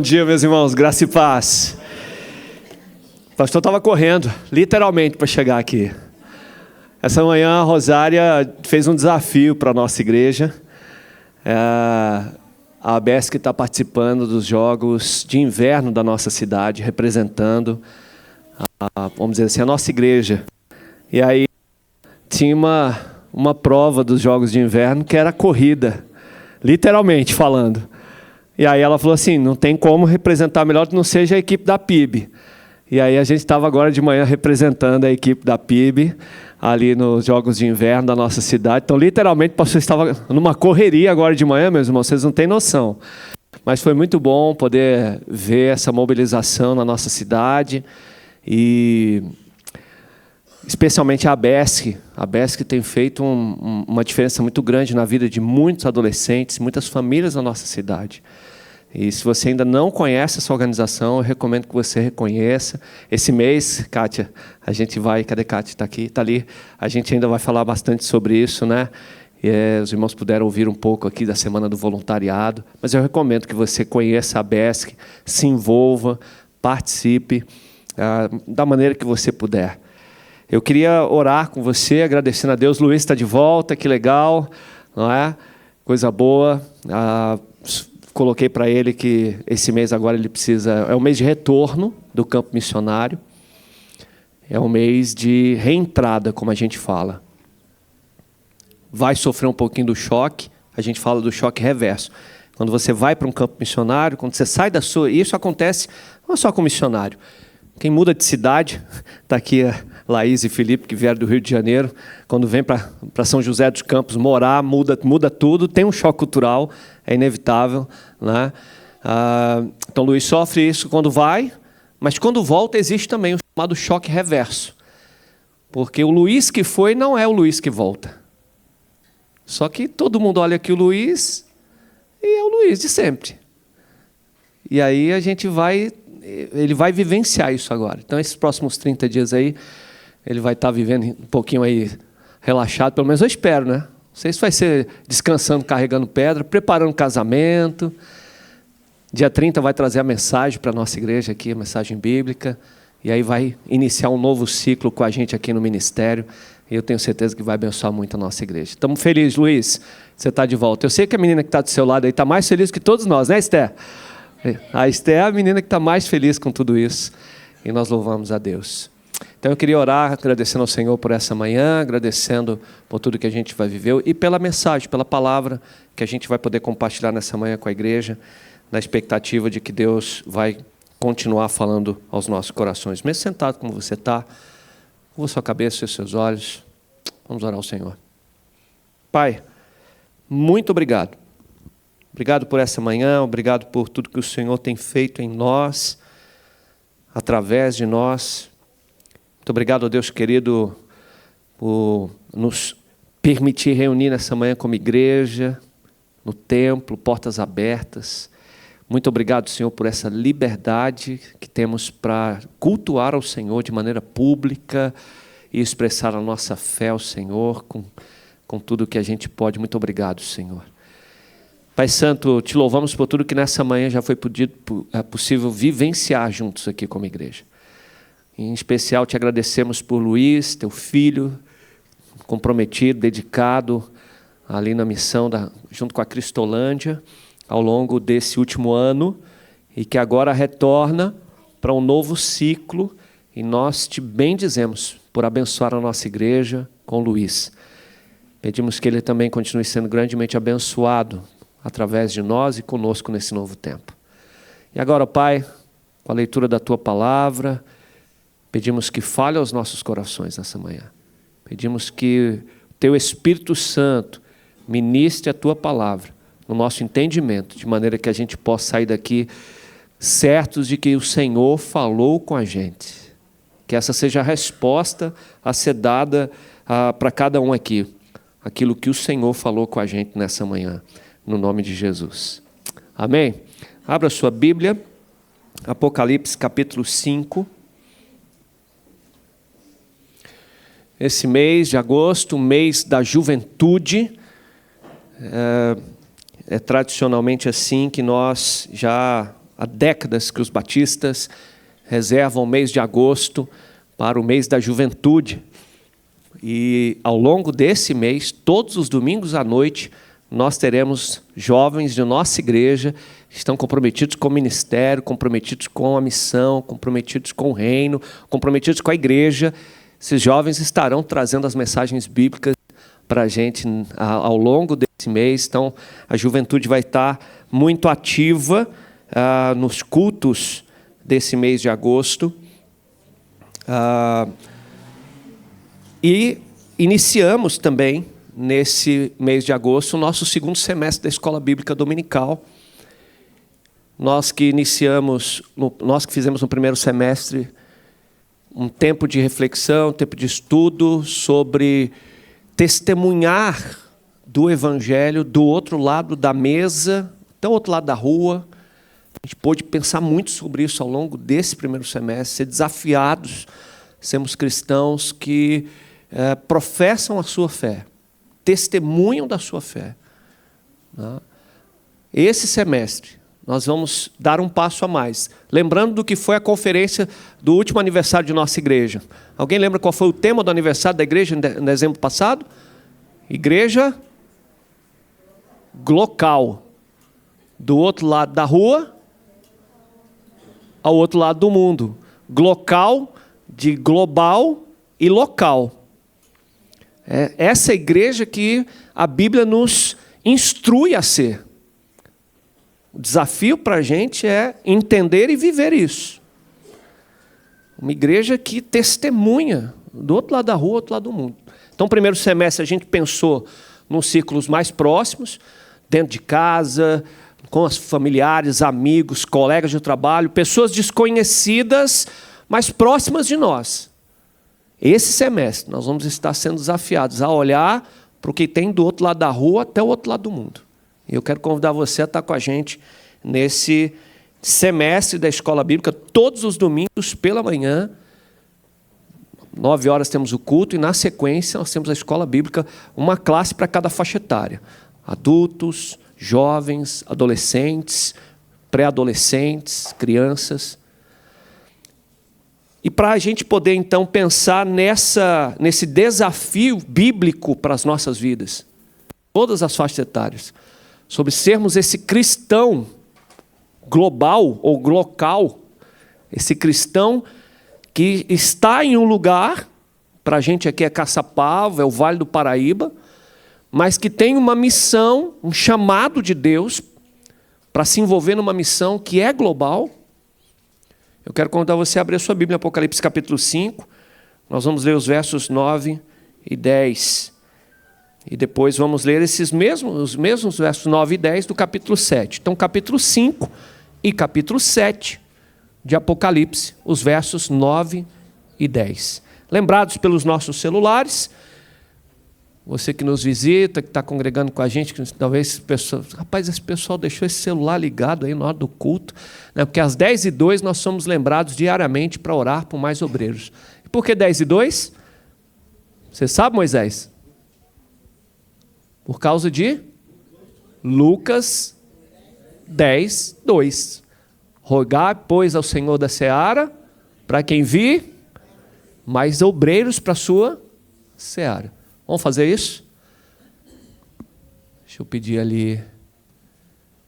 Bom dia, meus irmãos, graça e paz. O pastor estava correndo, literalmente, para chegar aqui. Essa manhã a Rosária fez um desafio para a nossa igreja. A ABESC está participando dos jogos de inverno da nossa cidade, representando, vamos dizer assim, a nossa igreja. E aí tinha uma prova dos jogos de inverno que era corrida, literalmente falando. E aí ela falou assim, não tem como representar melhor que não seja a equipe da PIB. E aí a gente estava agora de manhã representando a equipe da PIB, ali nos Jogos de Inverno da nossa cidade. Então, literalmente, o pastor estava numa correria agora de manhã, meus irmãos, vocês não têm noção. Mas foi muito bom poder ver essa mobilização na nossa cidade. E especialmente a ABESC. A ABESC tem feito uma diferença muito grande na vida de muitos adolescentes, muitas famílias da nossa cidade. E se você ainda não conhece essa organização, eu recomendo que você reconheça. Esse mês, Kátia, a gente vai... Cadê Kátia? Está aqui? Está ali. A gente ainda vai falar bastante sobre isso, né? E, os irmãos puderam ouvir um pouco aqui da Semana do Voluntariado. Mas eu recomendo que você conheça a ABESC, se envolva, participe, da maneira que você puder. Eu queria orar com você, agradecendo a Deus. Luiz está de volta, que legal, não é? Coisa boa. Coloquei para ele que esse mês agora ele precisa... É um mês de retorno do campo missionário. É um mês de reentrada, como a gente fala. Vai sofrer um pouquinho do choque. A gente fala do choque reverso. Quando você vai para um campo missionário, quando você sai da sua... E isso acontece não só com missionário. Quem muda de cidade, está aqui a Laís e Felipe, que vieram do Rio de Janeiro, quando vem para São José dos Campos morar, muda tudo, tem um choque cultural, é inevitável, né? Então, Luiz sofre isso quando vai, mas quando volta existe também o chamado choque reverso, porque o Luiz que foi não é o Luiz que volta. Só que todo mundo olha aqui o Luiz e é o Luiz de sempre. E aí ele vai vivenciar isso agora. Então, esses próximos 30 dias aí, ele vai estar vivendo um pouquinho aí relaxado, pelo menos eu espero, né? Não sei se vai ser descansando, carregando pedra, preparando casamento. Dia 30 vai trazer a mensagem para a nossa igreja aqui, a mensagem bíblica. E aí vai iniciar um novo ciclo com a gente aqui no ministério. E eu tenho certeza que vai abençoar muito a nossa igreja. Estamos felizes, Luiz, você está de volta. Eu sei que a menina que está do seu lado aí está mais feliz que todos nós, né, Esther? A Esther é a menina que está mais feliz com tudo isso. E nós louvamos a Deus. Então eu queria orar, agradecendo ao Senhor por essa manhã, agradecendo por tudo que a gente vai viver e pela mensagem, pela palavra que a gente vai poder compartilhar nessa manhã com a igreja, na expectativa de que Deus vai continuar falando aos nossos corações. Mesmo sentado como você está, com a sua cabeça e os seus olhos, vamos orar ao Senhor. Pai, muito obrigado. Obrigado por essa manhã, obrigado por tudo que o Senhor tem feito em nós, através de nós. Muito obrigado, Deus querido, por nos permitir reunir nessa manhã como igreja, no templo, portas abertas. Muito obrigado, Senhor, por essa liberdade que temos para cultuar ao Senhor de maneira pública e expressar a nossa fé ao Senhor com tudo que a gente pode. Muito obrigado, Senhor. Pai Santo, te louvamos por tudo que nessa manhã já foi possível vivenciar juntos aqui como igreja. Em especial, te agradecemos por Luiz, teu filho, comprometido, dedicado ali na missão, junto com a Cristolândia, ao longo desse último ano, e que agora retorna para um novo ciclo, e nós te bendizemos por abençoar a nossa igreja com Luiz. Pedimos que ele também continue sendo grandemente abençoado, através de nós e conosco nesse novo tempo. E agora, Pai, com a leitura da Tua Palavra, pedimos que fale aos nossos corações nessa manhã. Pedimos que o Teu Espírito Santo ministre a Tua Palavra no nosso entendimento, de maneira que a gente possa sair daqui certos de que o Senhor falou com a gente. Que essa seja a resposta a ser dada para cada um aqui. Aquilo que o Senhor falou com a gente nessa manhã. No nome de Jesus. Amém? Abra sua Bíblia, Apocalipse capítulo 5. Esse mês de agosto, mês da juventude, é tradicionalmente assim que nós já há décadas que os batistas reservam o mês de agosto para o mês da juventude. E ao longo desse mês, todos os domingos à noite, nós teremos jovens de nossa igreja que estão comprometidos com o ministério, comprometidos com a missão, comprometidos com o reino, comprometidos com a igreja. Esses jovens estarão trazendo as mensagens bíblicas para a gente ao longo desse mês. Então, a juventude vai estar muito ativa nos cultos desse mês de agosto. E iniciamos também, nesse mês de agosto, o nosso segundo semestre da Escola Bíblica Dominical. Nós que fizemos no primeiro semestre um tempo de reflexão, um tempo de estudo sobre testemunhar do Evangelho do outro lado da mesa, até o outro lado da rua. A gente pôde pensar muito sobre isso ao longo desse primeiro semestre, ser desafiados, sermos cristãos que professam a sua fé, testemunham da sua fé. Esse semestre, nós vamos dar um passo a mais. Lembrando do que foi a conferência do último aniversário de nossa igreja. Alguém lembra qual foi o tema do aniversário da igreja em dezembro passado? Igreja local. Do outro lado da rua ao outro lado do mundo. Local, de global e local. É essa igreja que a Bíblia nos instrui a ser. O desafio para a gente é entender e viver isso. Uma igreja que testemunha do outro lado da rua, do outro lado do mundo. Então, no primeiro semestre, a gente pensou nos círculos mais próximos, dentro de casa, com os familiares, amigos, colegas de trabalho, pessoas desconhecidas, mas próximas de nós. Esse semestre, nós vamos estar sendo desafiados a olhar para o que tem do outro lado da rua até o outro lado do mundo. E eu quero convidar você a estar com a gente nesse semestre da Escola Bíblica, todos os domingos pela manhã, 9 horas temos o culto, e na sequência nós temos a Escola Bíblica, uma classe para cada faixa etária. Adultos, jovens, adolescentes, pré-adolescentes, crianças. E para a gente poder, então, pensar nesse desafio bíblico para as nossas vidas, todas as faixas etárias, sobre sermos esse cristão global ou local, esse cristão que está em um lugar, para a gente aqui é Caçapava, é o Vale do Paraíba, mas que tem uma missão, um chamado de Deus para se envolver numa missão que é global. Eu quero convidar você a abrir a sua Bíblia em Apocalipse capítulo 5. Nós vamos ler os versos 9 e 10. E depois vamos ler os mesmos versos 9 e 10 do capítulo 7. Então, capítulo 5 e capítulo 7 de Apocalipse, os versos 9 e 10. Lembrados pelos nossos celulares, você que nos visita, que está congregando com a gente, que talvez, rapaz, esse pessoal deixou esse celular ligado aí na hora do culto, né? Porque às 10h02 nós somos lembrados diariamente para orar por mais obreiros. E por que 10h02? Você sabe, Moisés? Por causa de Lucas 10:2. Rogai, pois, ao Senhor da seara, para quem envie mais obreiros para a sua seara. Vamos fazer isso? Deixa eu pedir ali.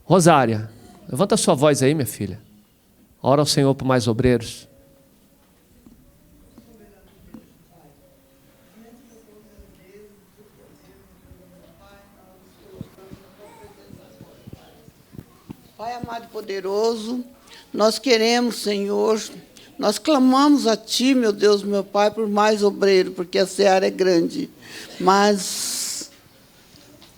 Rosária, levanta a sua voz aí, minha filha. Ora ao Senhor por mais obreiros. Pai amado e poderoso, nós queremos, Senhor, nós clamamos a Ti, meu Deus, meu Pai, por mais obreiro, porque a seara é grande, mas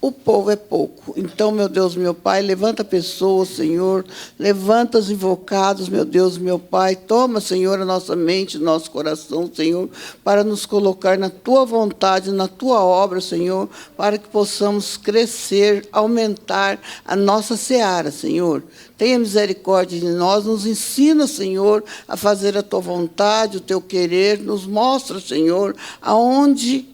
o povo é pouco. Então, meu Deus, meu Pai, levanta pessoas, Senhor, levanta os invocados, meu Deus, meu Pai, toma, Senhor, a nossa mente, nosso coração, Senhor, para nos colocar na Tua vontade, na Tua obra, Senhor, para que possamos crescer, aumentar a nossa seara, Senhor. Tenha misericórdia de nós, nos ensina, Senhor, a fazer a Tua vontade, o Teu querer, nos mostra, Senhor, aonde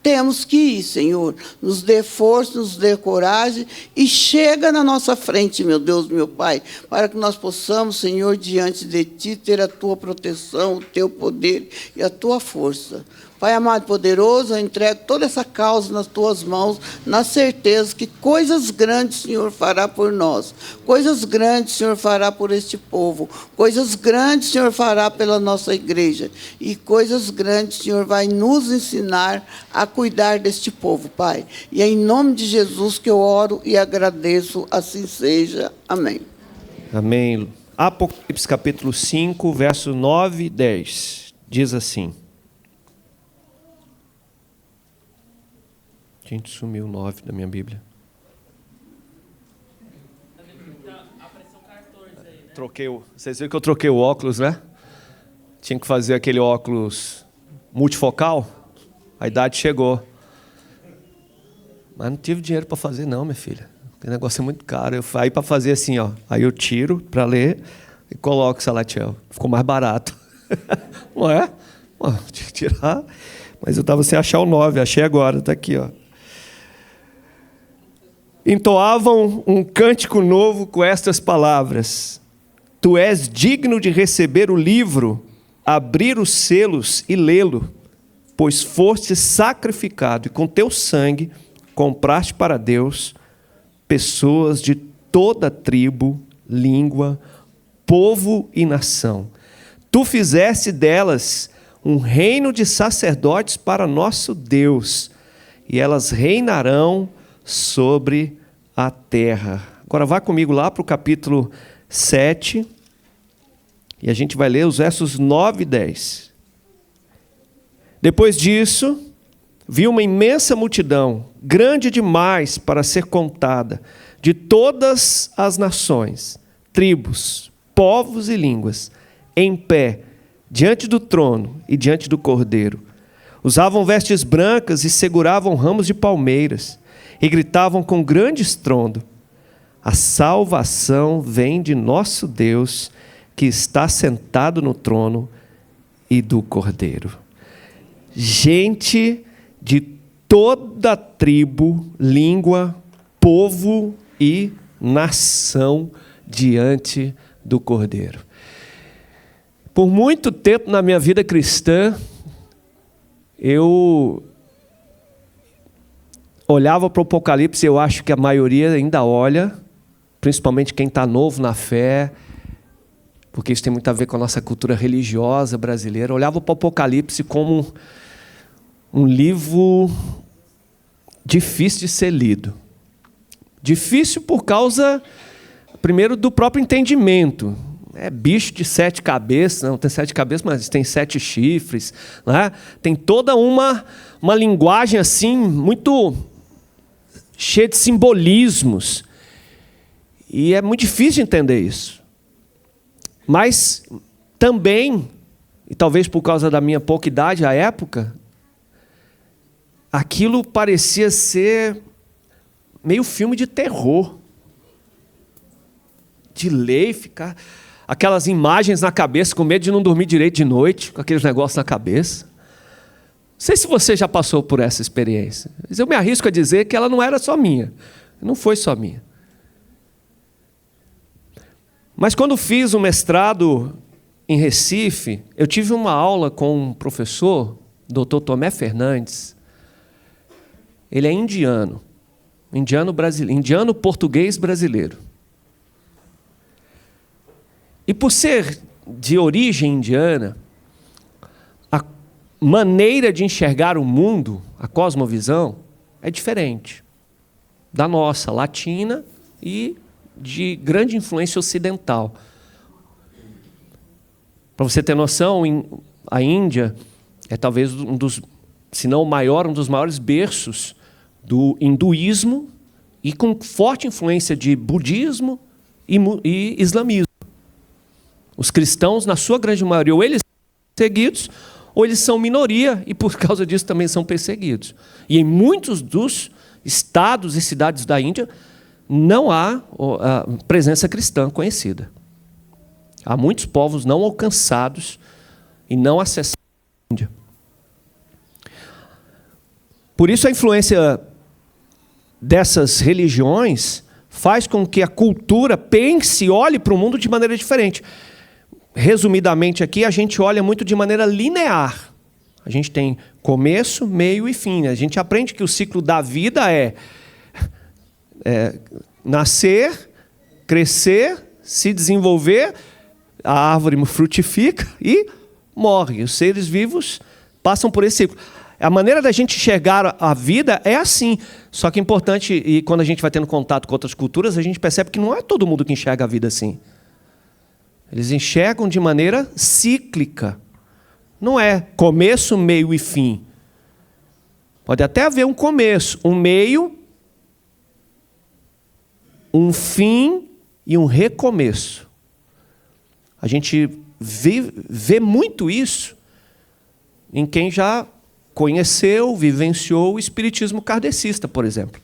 temos que ir, Senhor. Nos dê força, nos dê coragem e chega na nossa frente, meu Deus, meu Pai, para que nós possamos, Senhor, diante de Ti, ter a Tua proteção, o Teu poder e a Tua força. Pai amado e poderoso, eu entrego toda essa causa nas Tuas mãos, na certeza que coisas grandes o Senhor fará por nós, coisas grandes o Senhor fará por este povo, coisas grandes o Senhor fará pela nossa igreja, e coisas grandes o Senhor vai nos ensinar a cuidar deste povo, Pai. E é em nome de Jesus que eu oro e agradeço, assim seja. Amém. Amém. Apocalipse capítulo 5, verso 9 e 10, diz assim. Gente, sumiu o 9 da minha Bíblia. Troquei vocês viram que eu troquei o óculos, né? Tinha que fazer aquele óculos multifocal. A idade chegou. Mas não tive dinheiro para fazer não, minha filha. O negócio é muito caro. Aí para fazer assim, ó. Aí eu tiro para ler e coloco o Salatiel. Ficou mais barato. Não é? Tinha que tirar. Mas eu estava sem achar o 9. Achei agora. Está aqui, ó. Entoavam um cântico novo com estas palavras: Tu és digno de receber o livro, abrir os selos e lê-lo, pois foste sacrificado e com teu sangue compraste para Deus pessoas de toda tribo, língua, povo e nação. Tu fizeste delas um reino de sacerdotes para nosso Deus, e elas reinarão sobre a terra. Agora vá comigo lá para o capítulo 7, e a gente vai ler os versos 9 e 10. Depois disso, vi uma imensa multidão, grande demais para ser contada, de todas as nações, tribos, povos e línguas, em pé, diante do trono e diante do Cordeiro. Usavam vestes brancas e seguravam ramos de palmeiras, e gritavam com grande estrondo: a salvação vem de nosso Deus, que está sentado no trono, e do Cordeiro. Gente de toda tribo, língua, povo e nação diante do Cordeiro. Por muito tempo na minha vida cristã, eu olhava para o Apocalipse, eu acho que a maioria ainda olha, principalmente quem está novo na fé, porque isso tem muito a ver com a nossa cultura religiosa brasileira. Olhava para o Apocalipse como um livro difícil de ser lido. Difícil por causa, primeiro, do próprio entendimento. É bicho de 7 cabeças, não tem 7 cabeças, mas tem 7 chifres. Né? Tem toda uma linguagem assim, muito cheia de simbolismos. E é muito difícil de entender isso. Mas também, e talvez por causa da minha pouca idade à época, aquilo parecia ser meio filme de terror. De ler e ficar... aquelas imagens na cabeça, com medo de não dormir direito de noite, com aqueles negócios na cabeça. Não sei se você já passou por essa experiência, mas eu me arrisco a dizer que ela não era só minha. Não foi só minha. Mas quando fiz o mestrado em Recife, eu tive uma aula com um professor, Dr. Tomé Fernandes. Ele é indiano. Indiano português brasileiro. E por ser de origem indiana, a maneira de enxergar o mundo, a cosmovisão, é diferente da nossa, latina e de grande influência ocidental. Para você ter noção, a Índia é talvez um dos, se não o maior, um dos maiores berços do hinduísmo e com forte influência de budismo e islamismo. Os cristãos, na sua grande maioria, ou eles são perseguidos, ou eles são minoria, e por causa disso também são perseguidos. E em muitos dos estados e cidades da Índia, não há presença cristã conhecida. Há muitos povos não alcançados e não acessados à Índia. Por isso a influência dessas religiões faz com que a cultura pense e olhe para o mundo de maneira diferente. Resumidamente aqui, a gente olha muito de maneira linear. A gente tem começo, meio e fim. A gente aprende que o ciclo da vida é nascer, crescer, se desenvolver, a árvore frutifica e morre. Os seres vivos passam por esse ciclo. A maneira da gente enxergar a vida é assim. Só que é importante, e quando a gente vai tendo contato com outras culturas, a gente percebe que não é todo mundo que enxerga a vida assim. Eles enxergam de maneira cíclica. Não é começo, meio e fim. Pode até haver um começo, um meio, um fim e um recomeço. A gente vê muito isso em quem já conheceu, vivenciou o espiritismo kardecista, por exemplo,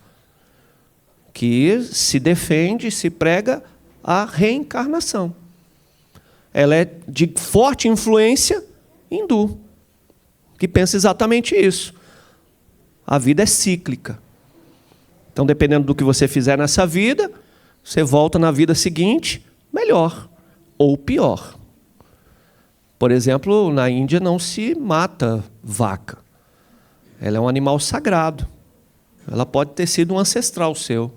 que se defende, se prega a reencarnação. Ela é de forte influência hindu, que pensa exatamente isso. A vida é cíclica. Então, dependendo do que você fizer nessa vida, você volta na vida seguinte melhor ou pior. Por exemplo, na Índia não se mata vaca. Ela é um animal sagrado. Ela pode ter sido um ancestral seu.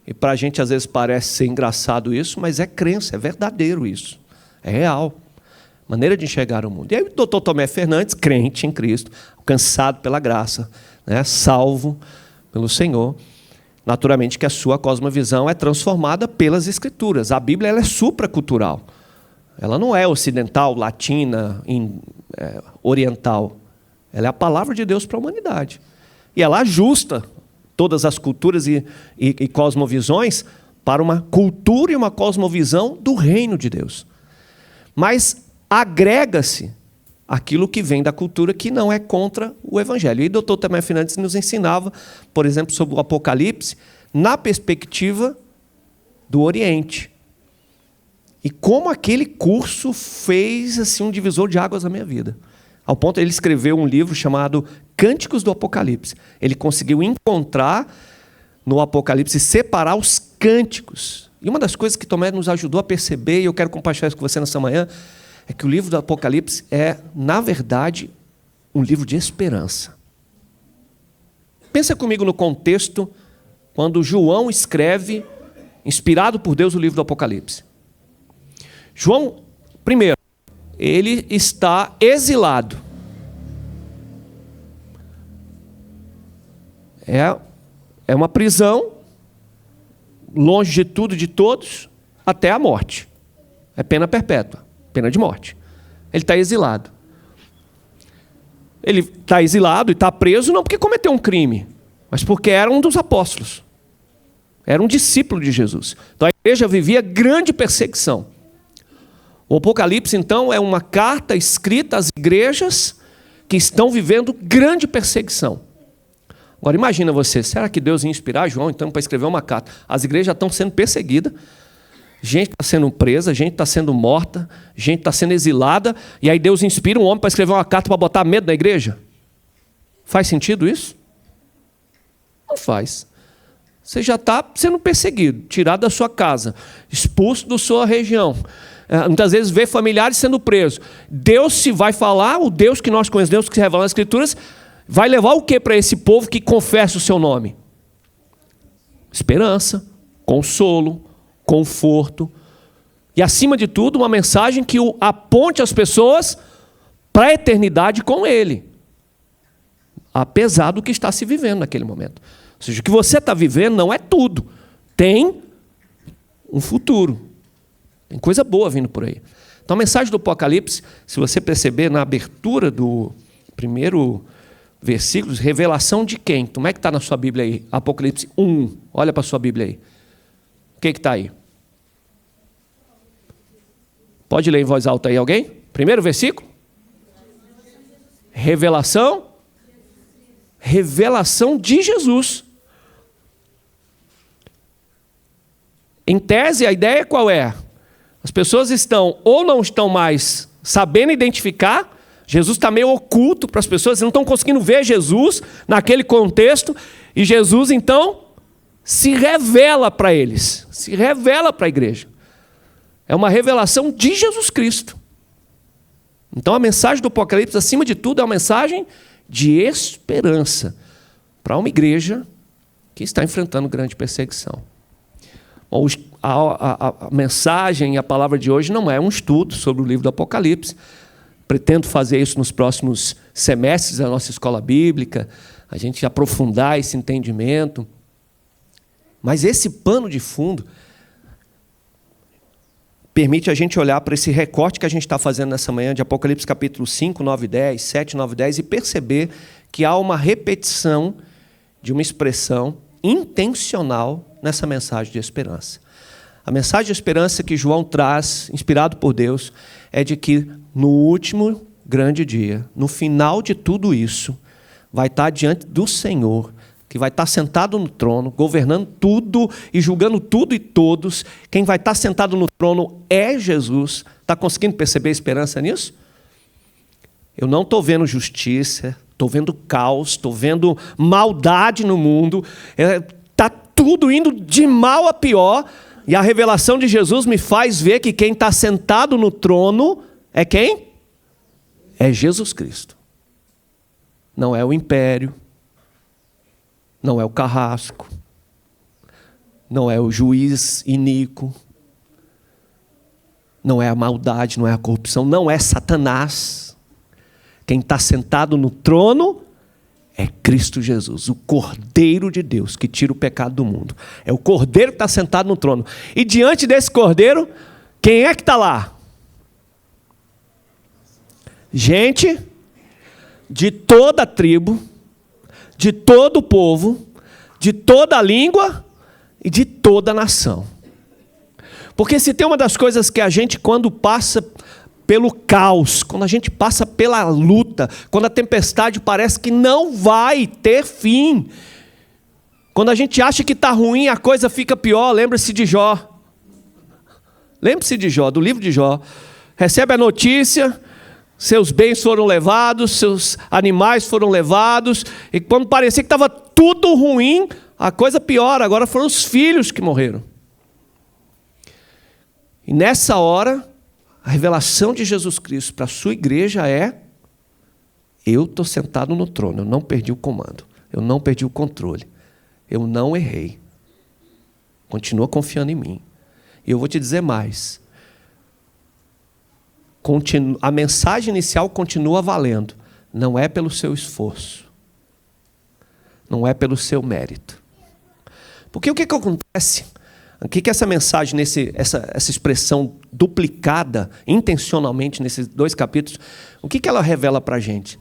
E para a gente às vezes parece ser engraçado isso, mas é crença, é verdadeiro isso. É real. Maneira de enxergar o mundo. E aí o doutor Tomé Fernandes, crente em Cristo, alcançado pela graça, né, salvo pelo Senhor, naturalmente que a sua cosmovisão é transformada pelas Escrituras. A Bíblia ela é supracultural. Ela não é ocidental, latina, oriental. Ela é a palavra de Deus para a humanidade. E ela ajusta todas as culturas e cosmovisões para uma cultura e uma cosmovisão do reino de Deus. Mas agrega-se aquilo que vem da cultura que não é contra o Evangelho. E o doutor Tomé Fernandes nos ensinava, por exemplo, sobre o Apocalipse, na perspectiva do Oriente. E como aquele curso fez assim, um divisor de águas na minha vida. Ao ponto de ele escreveu um livro chamado Cânticos do Apocalipse. Ele conseguiu encontrar no Apocalipse, separar os cânticos. E uma das coisas que Tomé nos ajudou a perceber, e eu quero compartilhar isso com você nessa manhã, é que o livro do Apocalipse é, na verdade, um livro de esperança. Pensa comigo no contexto, quando João escreve, inspirado por Deus, o livro do Apocalipse. João, primeiro, ele está exilado. É uma prisão, longe de tudo e de todos, até a morte. É pena perpétua, pena de morte. Ele está exilado. Ele está exilado e está preso não porque cometeu um crime, mas porque era um dos apóstolos. Era um discípulo de Jesus. Então a igreja vivia grande perseguição. O Apocalipse, então, é uma carta escrita às igrejas que estão vivendo grande perseguição. Agora, imagina você, será que Deus ia inspirar João, então, para escrever uma carta? As igrejas já estão sendo perseguidas, gente está sendo presa, gente está sendo morta, gente está sendo exilada, e aí Deus inspira um homem para escrever uma carta para botar medo na igreja? Faz sentido isso? Não faz. Você já está sendo perseguido, tirado da sua casa, expulso da sua região. Muitas vezes vê familiares sendo presos. Deus se vai falar, o Deus que nós conhecemos, Deus que se revela nas Escrituras, vai levar o que para esse povo que confessa o seu nome? Esperança, consolo, conforto. E acima de tudo, uma mensagem que aponte as pessoas para a eternidade com Ele. Apesar do que está se vivendo naquele momento. Ou seja, o que você está vivendo não é tudo. Tem um futuro. Tem coisa boa vindo por aí. Então a mensagem do Apocalipse, se você perceber na abertura do primeiro versículo, revelação de quem? Como é que está na sua Bíblia aí? Apocalipse 1. Olha para a sua Bíblia aí. O que está aí? Pode ler em voz alta aí alguém? Primeiro versículo. Revelação. Revelação de Jesus. Em tese, a ideia qual é? As pessoas estão ou não estão mais sabendo identificar, Jesus está meio oculto para as pessoas, não estão conseguindo ver Jesus naquele contexto, e Jesus então se revela para eles, se revela para a igreja. É uma revelação de Jesus Cristo. Então a mensagem do Apocalipse, acima de tudo, é uma mensagem de esperança para uma igreja que está enfrentando grande perseguição. Bom, a mensagem e a palavra de hoje não é um estudo sobre o livro do Apocalipse. Pretendo fazer isso nos próximos semestres da nossa escola bíblica, a gente aprofundar esse entendimento. Mas esse pano de fundo permite a gente olhar para esse recorte que a gente está fazendo nessa manhã de Apocalipse capítulo 5, 9 e 10, 7, 9 e 10, e perceber que há uma repetição de uma expressão intencional nessa mensagem de esperança. A mensagem de esperança que João traz, inspirado por Deus, é de que no último grande dia, no final de tudo isso, vai estar diante do Senhor, que vai estar sentado no trono, governando tudo e julgando tudo e todos. Quem vai estar sentado no trono é Jesus. Está conseguindo perceber a esperança nisso? Eu não estou vendo justiça, estou vendo caos, estou vendo maldade no mundo. Está tudo indo de mal a pior. E a revelação de Jesus me faz ver que quem está sentado no trono é quem? É Jesus Cristo. Não é o império. Não é o carrasco. Não é o juiz iníquo. Não é a maldade, não é a corrupção. Não é Satanás. Quem está sentado no trono é Cristo Jesus, o Cordeiro de Deus, que tira o pecado do mundo. É o Cordeiro que está sentado no trono. E diante desse Cordeiro, quem é que está lá? Gente de toda a tribo, de todo o povo, de toda a língua e de toda a nação. Porque se tem uma das coisas que a gente, quando passa pelo caos, quando a gente passa pela luta, quando a tempestade parece que não vai ter fim, quando a gente acha que está ruim, a coisa fica pior. Lembre-se de Jó. Lembre-se de Jó, do livro de Jó. Recebe a notícia, seus bens foram levados, seus animais foram levados, e quando parecia que estava tudo ruim, a coisa piora. Agora foram os filhos que morreram. E nessa hora, a revelação de Jesus Cristo para a sua igreja é: eu estou sentado no trono, eu não perdi o comando, eu não perdi o controle, eu não errei. Continua confiando em mim. E eu vou te dizer mais. A mensagem inicial continua valendo. Não é pelo seu esforço. Não é pelo seu mérito. Porque o que acontece? O que essa mensagem, essa expressão duplicada intencionalmente nesses 2 capítulos, o que ela revela para a gente?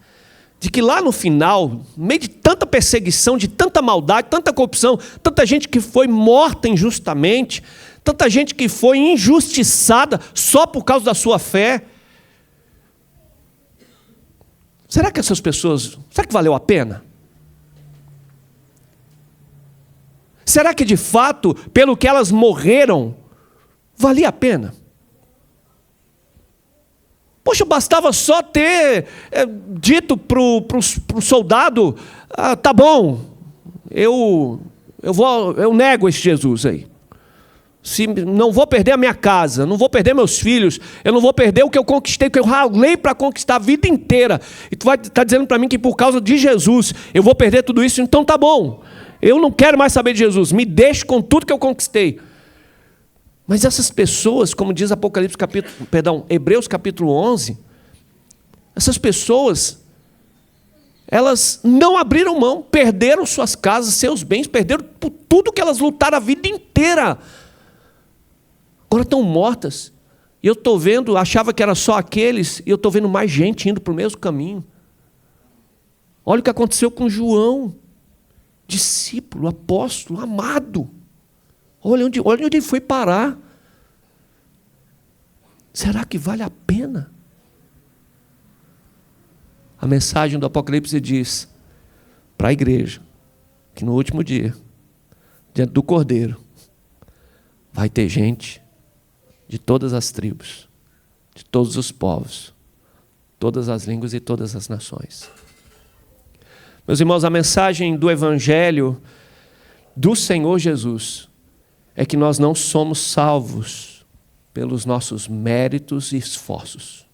De que lá no final, no meio de tanta perseguição, de tanta maldade, tanta corrupção, tanta gente que foi morta injustamente, tanta gente que foi injustiçada só por causa da sua fé, será que essas pessoas, será que valeu a pena? Será que de fato, pelo que elas morreram, valia a pena? Poxa, bastava só ter dito para o soldado: tá bom, eu nego esse Jesus aí. Não vou perder a minha casa, não vou perder meus filhos, eu não vou perder o que eu conquistei, o que eu ralei para conquistar a vida inteira. E tu vai estar dizendo para mim que por causa de Jesus eu vou perder tudo isso? Então tá bom. Eu não quero mais saber de Jesus, me deixe com tudo que eu conquistei. Mas essas pessoas, como diz Hebreus capítulo 11, essas pessoas, elas não abriram mão, perderam suas casas, seus bens, perderam por tudo que elas lutaram a vida inteira. Agora estão mortas. E eu estou vendo, achava que era só aqueles, e eu estou vendo mais gente indo para o mesmo caminho. Olha o que aconteceu com João. Discípulo, apóstolo, amado. Olha onde ele foi parar. Será que vale a pena? A mensagem do Apocalipse diz para a igreja que no último dia, diante do Cordeiro, vai ter gente de todas as tribos, de todos os povos, todas as línguas e todas as nações. Meus irmãos, a mensagem do Evangelho do Senhor Jesus é que nós não somos salvos pelos nossos méritos e esforços.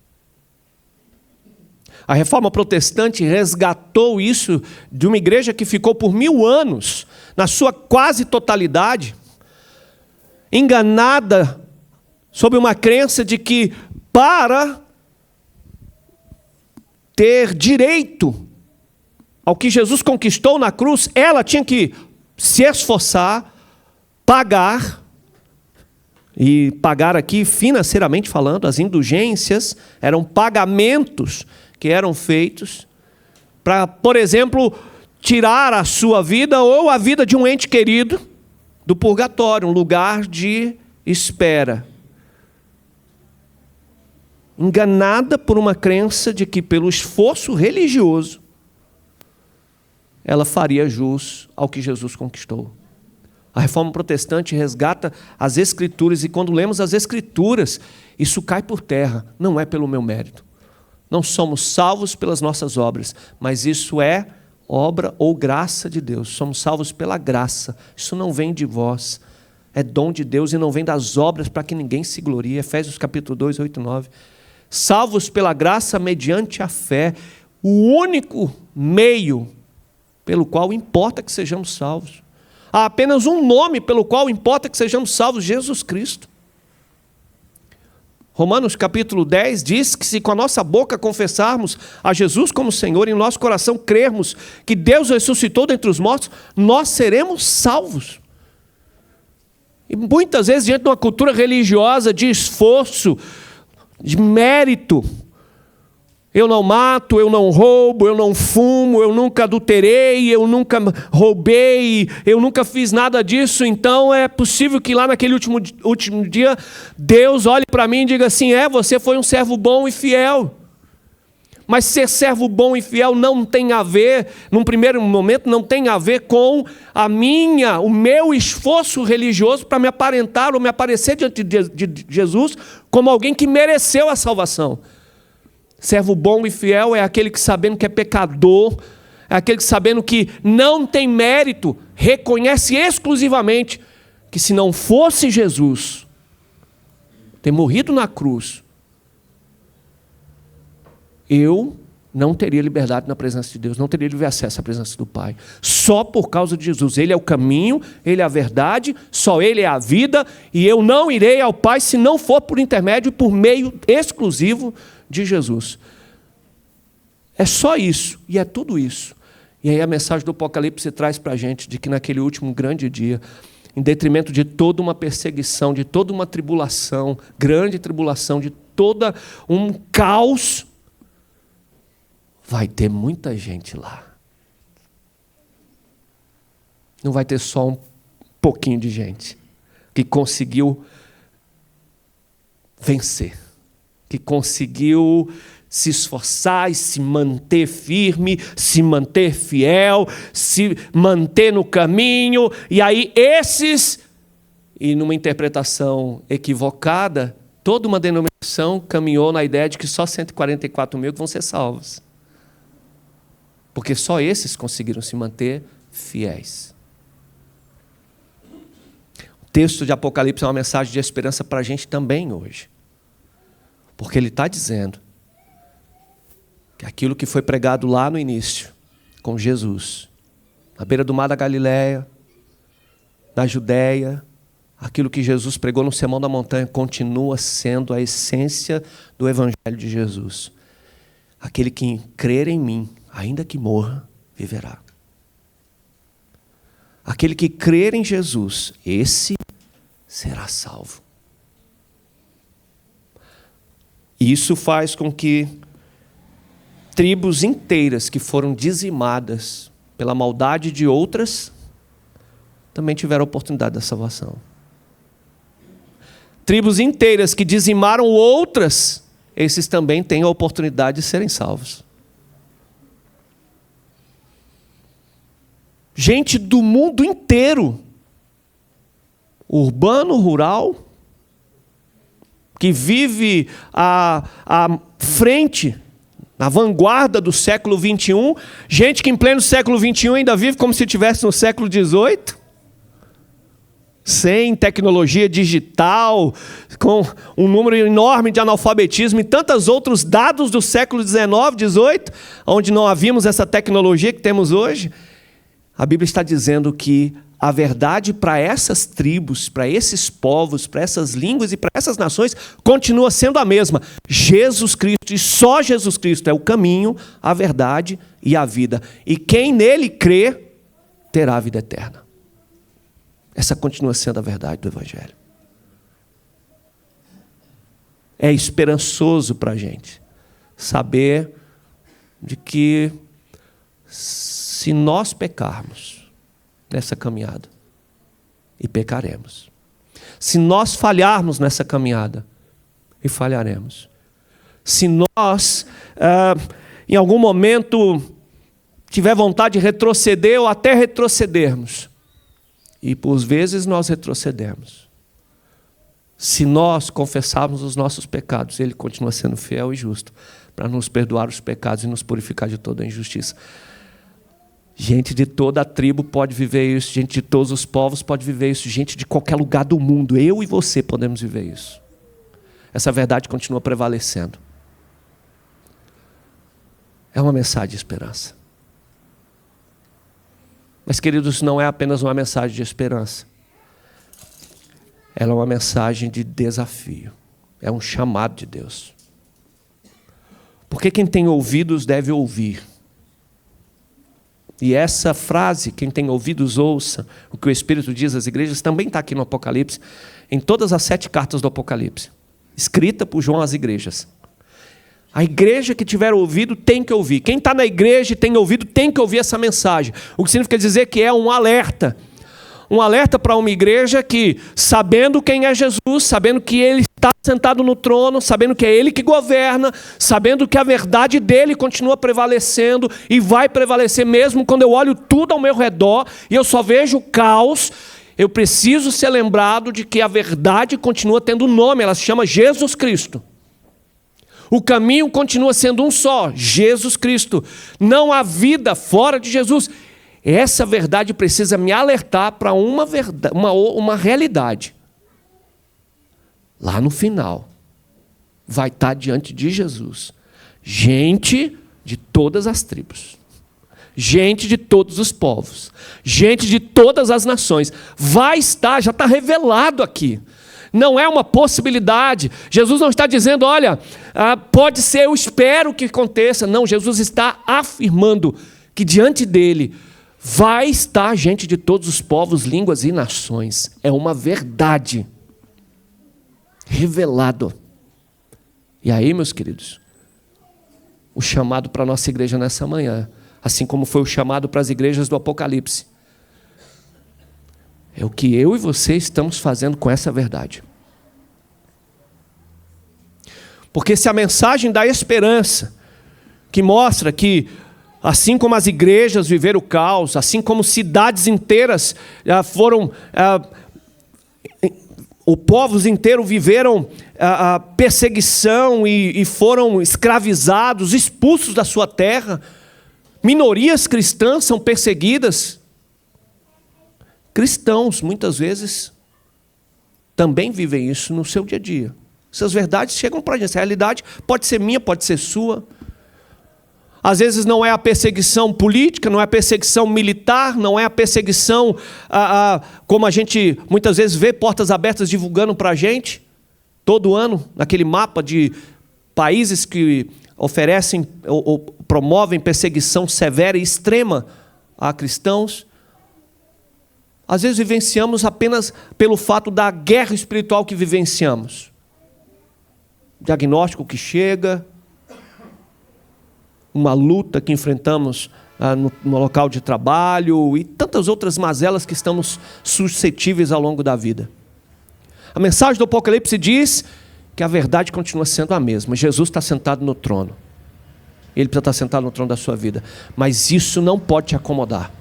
A Reforma Protestante resgatou isso de uma igreja que ficou por 1000 anos, na sua quase totalidade, enganada sob uma crença de que para ter direito ao que Jesus conquistou na cruz, ela tinha que se esforçar, pagar, e pagar aqui financeiramente falando, as indulgências eram pagamentos que eram feitos para, por exemplo, tirar a sua vida ou a vida de um ente querido do purgatório, um lugar de espera. Enganada por uma crença de que pelo esforço religioso ela faria jus ao que Jesus conquistou. A Reforma Protestante resgata as Escrituras, e quando lemos as Escrituras, isso cai por terra. Não é pelo meu mérito. Não somos salvos pelas nossas obras, mas isso é obra ou graça de Deus. Somos salvos pela graça. Isso não vem de vós. É dom de Deus e não vem das obras para que ninguém se glorie. Efésios capítulo 2, 8 e 9. Salvos pela graça mediante a fé. O único meio pelo qual importa que sejamos salvos. Há apenas um nome pelo qual importa que sejamos salvos: Jesus Cristo. Romanos capítulo 10 diz que se com a nossa boca confessarmos a Jesus como Senhor e em nosso coração crermos que Deus ressuscitou dentre os mortos, nós seremos salvos. E muitas vezes, diante de uma cultura religiosa de esforço, de mérito, eu não mato, eu não roubo, eu não fumo, eu nunca adulterei, eu nunca roubei, eu nunca fiz nada disso, então é possível que lá naquele último dia Deus olhe para mim e diga assim: você foi um servo bom e fiel. Mas ser servo bom e fiel não tem a ver, num primeiro momento, não tem a ver com o meu esforço religioso para me aparentar ou me aparecer diante de Jesus como alguém que mereceu a salvação. Servo bom e fiel é aquele que, sabendo que é pecador, é aquele que, sabendo que não tem mérito, reconhece exclusivamente que se não fosse Jesus ter morrido na cruz, eu não teria liberdade na presença de Deus, não teria livre acesso à presença do Pai. Só por causa de Jesus. Ele é o caminho, Ele é a verdade, só Ele é a vida, e eu não irei ao Pai se não for por intermédio e por meio exclusivo de Jesus. É só isso, e é tudo isso. E aí a mensagem do Apocalipse traz para a gente de que naquele último grande dia, em detrimento de toda uma perseguição, de toda uma tribulação, grande tribulação, de todo um caos, vai ter muita gente lá. Não vai ter só um pouquinho de gente que conseguiu vencer, que conseguiu se esforçar e se manter firme, se manter fiel, se manter no caminho, e aí esses, e numa interpretação equivocada, toda uma denominação caminhou na ideia de que só 144 mil vão ser salvos. Porque só esses conseguiram se manter fiéis. O texto de Apocalipse é uma mensagem de esperança para a gente também hoje. Porque ele está dizendo que aquilo que foi pregado lá no início, com Jesus, na beira do mar da Galileia, na Judéia, aquilo que Jesus pregou no Sermão da Montanha, continua sendo a essência do Evangelho de Jesus. Aquele que crer em mim, ainda que morra, viverá. Aquele que crer em Jesus, esse será salvo. Isso faz com que tribos inteiras que foram dizimadas pela maldade de outras também tiveram a oportunidade da salvação. Tribos inteiras que dizimaram outras, esses também têm a oportunidade de serem salvos. Gente do mundo inteiro, urbano, rural, que vive à frente na vanguarda do século XXI, gente que em pleno século XXI ainda vive como se estivesse no século XVIII, sem tecnologia digital, com um número enorme de analfabetismo e tantos outros dados do século XIX, XVIII, onde não havíamos essa tecnologia que temos hoje. A Bíblia está dizendo que a verdade para essas tribos, para esses povos, para essas línguas e para essas nações continua sendo a mesma. Jesus Cristo, e só Jesus Cristo é o caminho, a verdade e a vida. E quem nele crê, terá a vida eterna. Essa continua sendo a verdade do Evangelho. É esperançoso para a gente saber de que se nós pecarmos nessa caminhada, e pecaremos. Se nós falharmos nessa caminhada, e falharemos. Se nós, em algum momento, tiver vontade de retroceder ou até retrocedermos, e por vezes nós retrocedemos. Se nós confessarmos os nossos pecados, Ele continua sendo fiel e justo para nos perdoar os pecados e nos purificar de toda a injustiça. Gente de toda a tribo pode viver isso, gente de todos os povos pode viver isso, gente de qualquer lugar do mundo, eu e você podemos viver isso. Essa verdade continua prevalecendo. É uma mensagem de esperança. Mas, queridos, não é apenas uma mensagem de esperança. Ela é uma mensagem de desafio. É um chamado de Deus. Porque quem tem ouvidos deve ouvir. E essa frase, quem tem ouvidos ouça, o que o Espírito diz às igrejas, também está aqui no Apocalipse, em todas as 7 cartas do Apocalipse, escrita por João às igrejas. A igreja que tiver ouvido tem que ouvir. Quem está na igreja e tem ouvido tem que ouvir essa mensagem. O que significa dizer que é um alerta. Um alerta para uma igreja que, sabendo quem é Jesus, sabendo que Ele está sentado no trono, sabendo que é Ele que governa, sabendo que a verdade dEle continua prevalecendo e vai prevalecer mesmo quando eu olho tudo ao meu redor e eu só vejo caos, eu preciso ser lembrado de que a verdade continua tendo um nome, ela se chama Jesus Cristo. O caminho continua sendo um só, Jesus Cristo. Não há vida fora de Jesus. Essa verdade precisa me alertar para uma realidade. Lá no final, vai estar diante de Jesus gente de todas as tribos, gente de todos os povos, gente de todas as nações. Vai estar, já está revelado aqui. Não é uma possibilidade. Jesus não está dizendo, olha, pode ser, eu espero que aconteça. Não, Jesus está afirmando que diante dele vai estar gente de todos os povos, línguas e nações. É uma verdade revelado. E aí, meus queridos, o chamado para a nossa igreja nessa manhã, assim como foi o chamado para as igrejas do Apocalipse, é o que eu e você estamos fazendo com essa verdade. Porque se a mensagem da esperança, que mostra que assim como as igrejas viveram o caos, assim como cidades inteiras os povos inteiros viveram a perseguição e foram escravizados, expulsos da sua terra, minorias cristãs são perseguidas. Cristãos, muitas vezes, também vivem isso no seu dia a dia. Essas verdades chegam para a gente. Essa realidade pode ser minha, pode ser sua. Às vezes não é a perseguição política, não é a perseguição militar, não é a perseguição, como a gente muitas vezes vê portas abertas divulgando para a gente, todo ano, naquele mapa de países que oferecem ou promovem perseguição severa e extrema a cristãos. Às vezes vivenciamos apenas pelo fato da guerra espiritual que vivenciamos. Diagnóstico que chega, uma luta que enfrentamos no local de trabalho e tantas outras mazelas que estamos suscetíveis ao longo da vida. A mensagem do Apocalipse diz que a verdade continua sendo a mesma. Jesus está sentado no trono. Ele precisa estar sentado no trono da sua vida. Mas isso não pode te acomodar.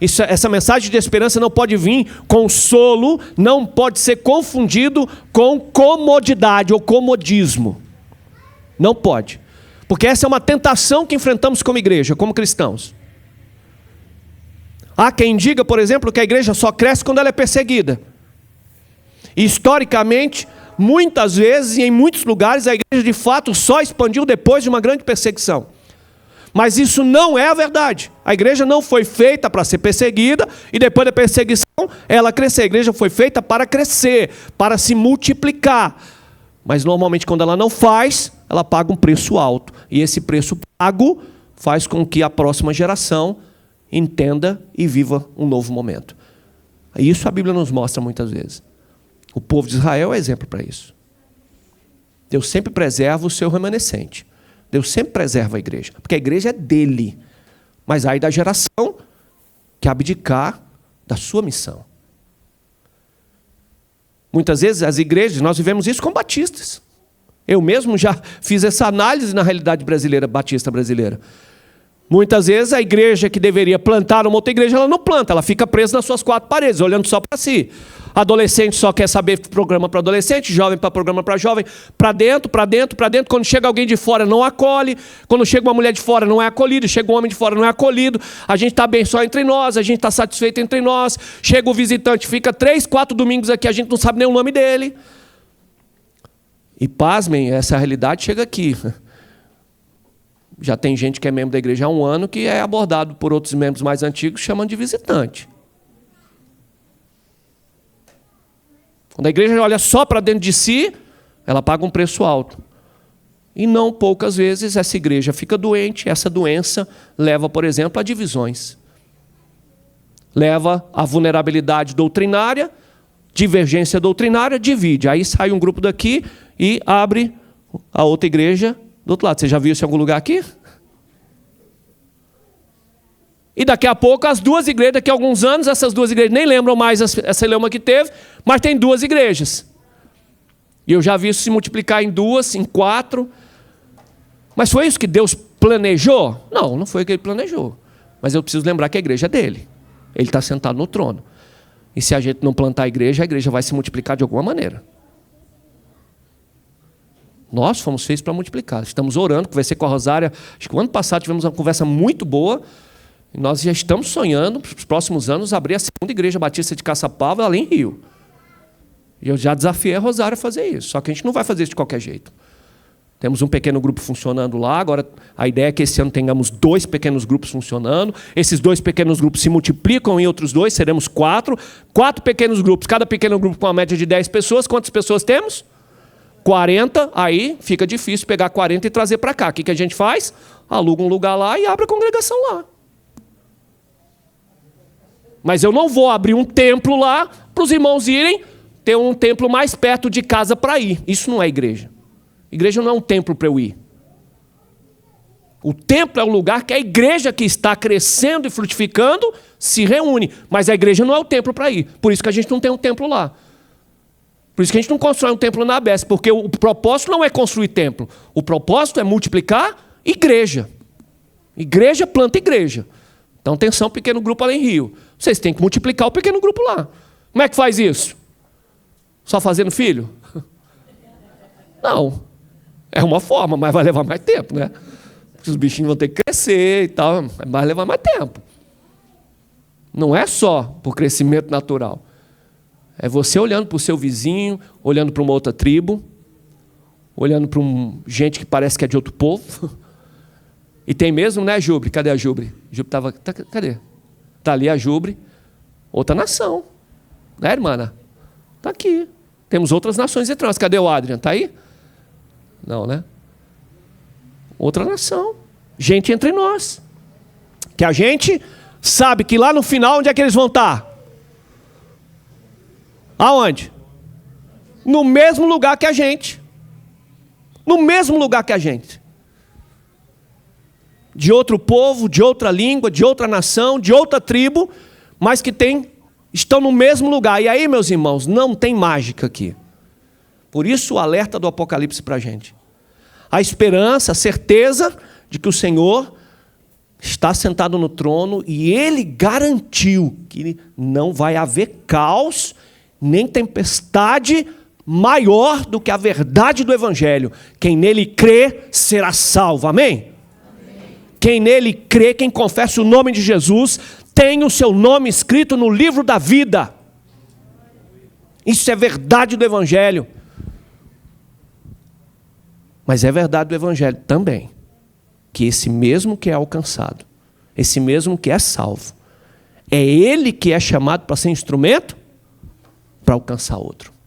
Essa mensagem de esperança não pode vir consolo, não pode ser confundido com comodidade ou comodismo. Não pode. Porque essa é uma tentação que enfrentamos como igreja, como cristãos. Há quem diga, por exemplo, que a igreja só cresce quando ela é perseguida. E, historicamente, muitas vezes e em muitos lugares, a igreja de fato só expandiu depois de uma grande perseguição. Mas isso não é a verdade. A igreja não foi feita para ser perseguida e depois da perseguição ela crescer. A igreja foi feita para crescer, para se multiplicar. Mas normalmente quando ela não faz, ela paga um preço alto. E esse preço pago faz com que a próxima geração entenda e viva um novo momento. Isso a Bíblia nos mostra muitas vezes. O povo de Israel é exemplo para isso. Deus sempre preserva o seu remanescente. Deus sempre preserva a igreja, porque a igreja é dele. Mas aí da geração que abdicar da sua missão. Muitas vezes as igrejas, nós vivemos isso com batistas. Eu mesmo já fiz essa análise na realidade brasileira, batista brasileira. Muitas vezes a igreja que deveria plantar uma outra igreja, ela não planta, ela fica presa nas suas quatro paredes, olhando só para si. Adolescente só quer saber programa para adolescente, jovem para programa para jovem, para dentro, para dentro, para dentro. Quando chega alguém de fora, não acolhe. Quando chega uma mulher de fora, não é acolhido. Chega um homem de fora, não é acolhido. A gente está bem só entre nós, a gente está satisfeito entre nós. Chega o visitante, fica 3, 4 domingos aqui, a gente não sabe nem o nome dele. E pasmem, essa realidade chega aqui. Já tem gente que é membro da igreja há 1 ano que é abordado por outros membros mais antigos chamando de visitante. Quando a igreja olha só para dentro de si, ela paga um preço alto. E não poucas vezes essa igreja fica doente, essa doença leva, por exemplo, a divisões. Leva a vulnerabilidade doutrinária, divergência doutrinária, divide. Aí sai um grupo daqui e abre a outra igreja do outro lado. Você já viu isso em algum lugar aqui? E daqui a pouco as duas igrejas, daqui a alguns anos, essas duas igrejas nem lembram mais essa celeuma que teve, mas tem 2 igrejas. E eu já vi isso se multiplicar em 2, em 4. Mas foi isso que Deus planejou? Não, não foi o que Ele planejou. Mas eu preciso lembrar que a igreja é dele. Ele está sentado no trono. E se a gente não plantar a igreja vai se multiplicar de alguma maneira. Nós fomos feitos para multiplicar. Estamos orando, conversei com a Rosária. Acho que o ano passado tivemos uma conversa muito boa. E nós já estamos sonhando, para os próximos anos, abrir a 2ª igreja batista de Caçapava, ali em Rio. E eu já desafiei a Rosária a fazer isso. Só que a gente não vai fazer isso de qualquer jeito. Temos um pequeno grupo funcionando lá. Agora, a ideia é que esse ano tenhamos 2 pequenos grupos funcionando. Esses 2 pequenos grupos se multiplicam em outros 2, seremos 4. 4 pequenos grupos, cada pequeno grupo com uma média de 10 pessoas. Quantas pessoas temos? 40. Aí fica difícil pegar 40 e trazer para cá. O que a gente faz? Aluga um lugar lá e abre a congregação lá. Mas eu não vou abrir um templo lá para os irmãos irem ter um templo mais perto de casa para ir. Isso não é igreja. Igreja não é um templo para eu ir. O templo é o lugar que a igreja que está crescendo e frutificando se reúne. Mas a igreja não é o templo para ir. Por isso que a gente não tem um templo lá. Por isso que a gente não constrói um templo na ABS. Porque o propósito não é construir templo. O propósito é multiplicar igreja. Igreja planta igreja. Então, atenção, pequeno grupo lá em Rio. Vocês têm que multiplicar o pequeno grupo lá. Como é que faz isso? Só fazendo filho? Não. É uma forma, mas vai levar mais tempo, né? Os bichinhos vão ter que crescer e tal, mas vai levar mais tempo. Não é só por crescimento natural. É você olhando para o seu vizinho, olhando para uma outra tribo, olhando para gente que parece que é de outro povo. E tem mesmo, né, Jubre? Cadê a Jubre? Jubre estava... Cadê? Está ali a Jubre. Outra nação. Né, irmã? Está aqui. Temos outras nações entre nós. Cadê o Adrian? Está aí? Não, né? Outra nação. Gente entre nós. Que a gente sabe que lá no final, onde é que eles vão estar? Aonde? No mesmo lugar que a gente. No mesmo lugar que a gente. De outro povo, de outra língua, de outra nação, de outra tribo, mas que estão no mesmo lugar. E aí, meus irmãos, não tem mágica aqui. Por isso o alerta do Apocalipse para a gente. A esperança, a certeza de que o Senhor está sentado no trono e Ele garantiu que não vai haver caos, nem tempestade maior do que a verdade do Evangelho. Quem nele crê será salvo. Amém? Quem nele crê, quem confessa o nome de Jesus, tem o seu nome escrito no livro da vida. Isso é verdade do Evangelho. Mas é verdade do Evangelho também, que esse mesmo que é alcançado, esse mesmo que é salvo, é ele que é chamado para ser instrumento para alcançar outro.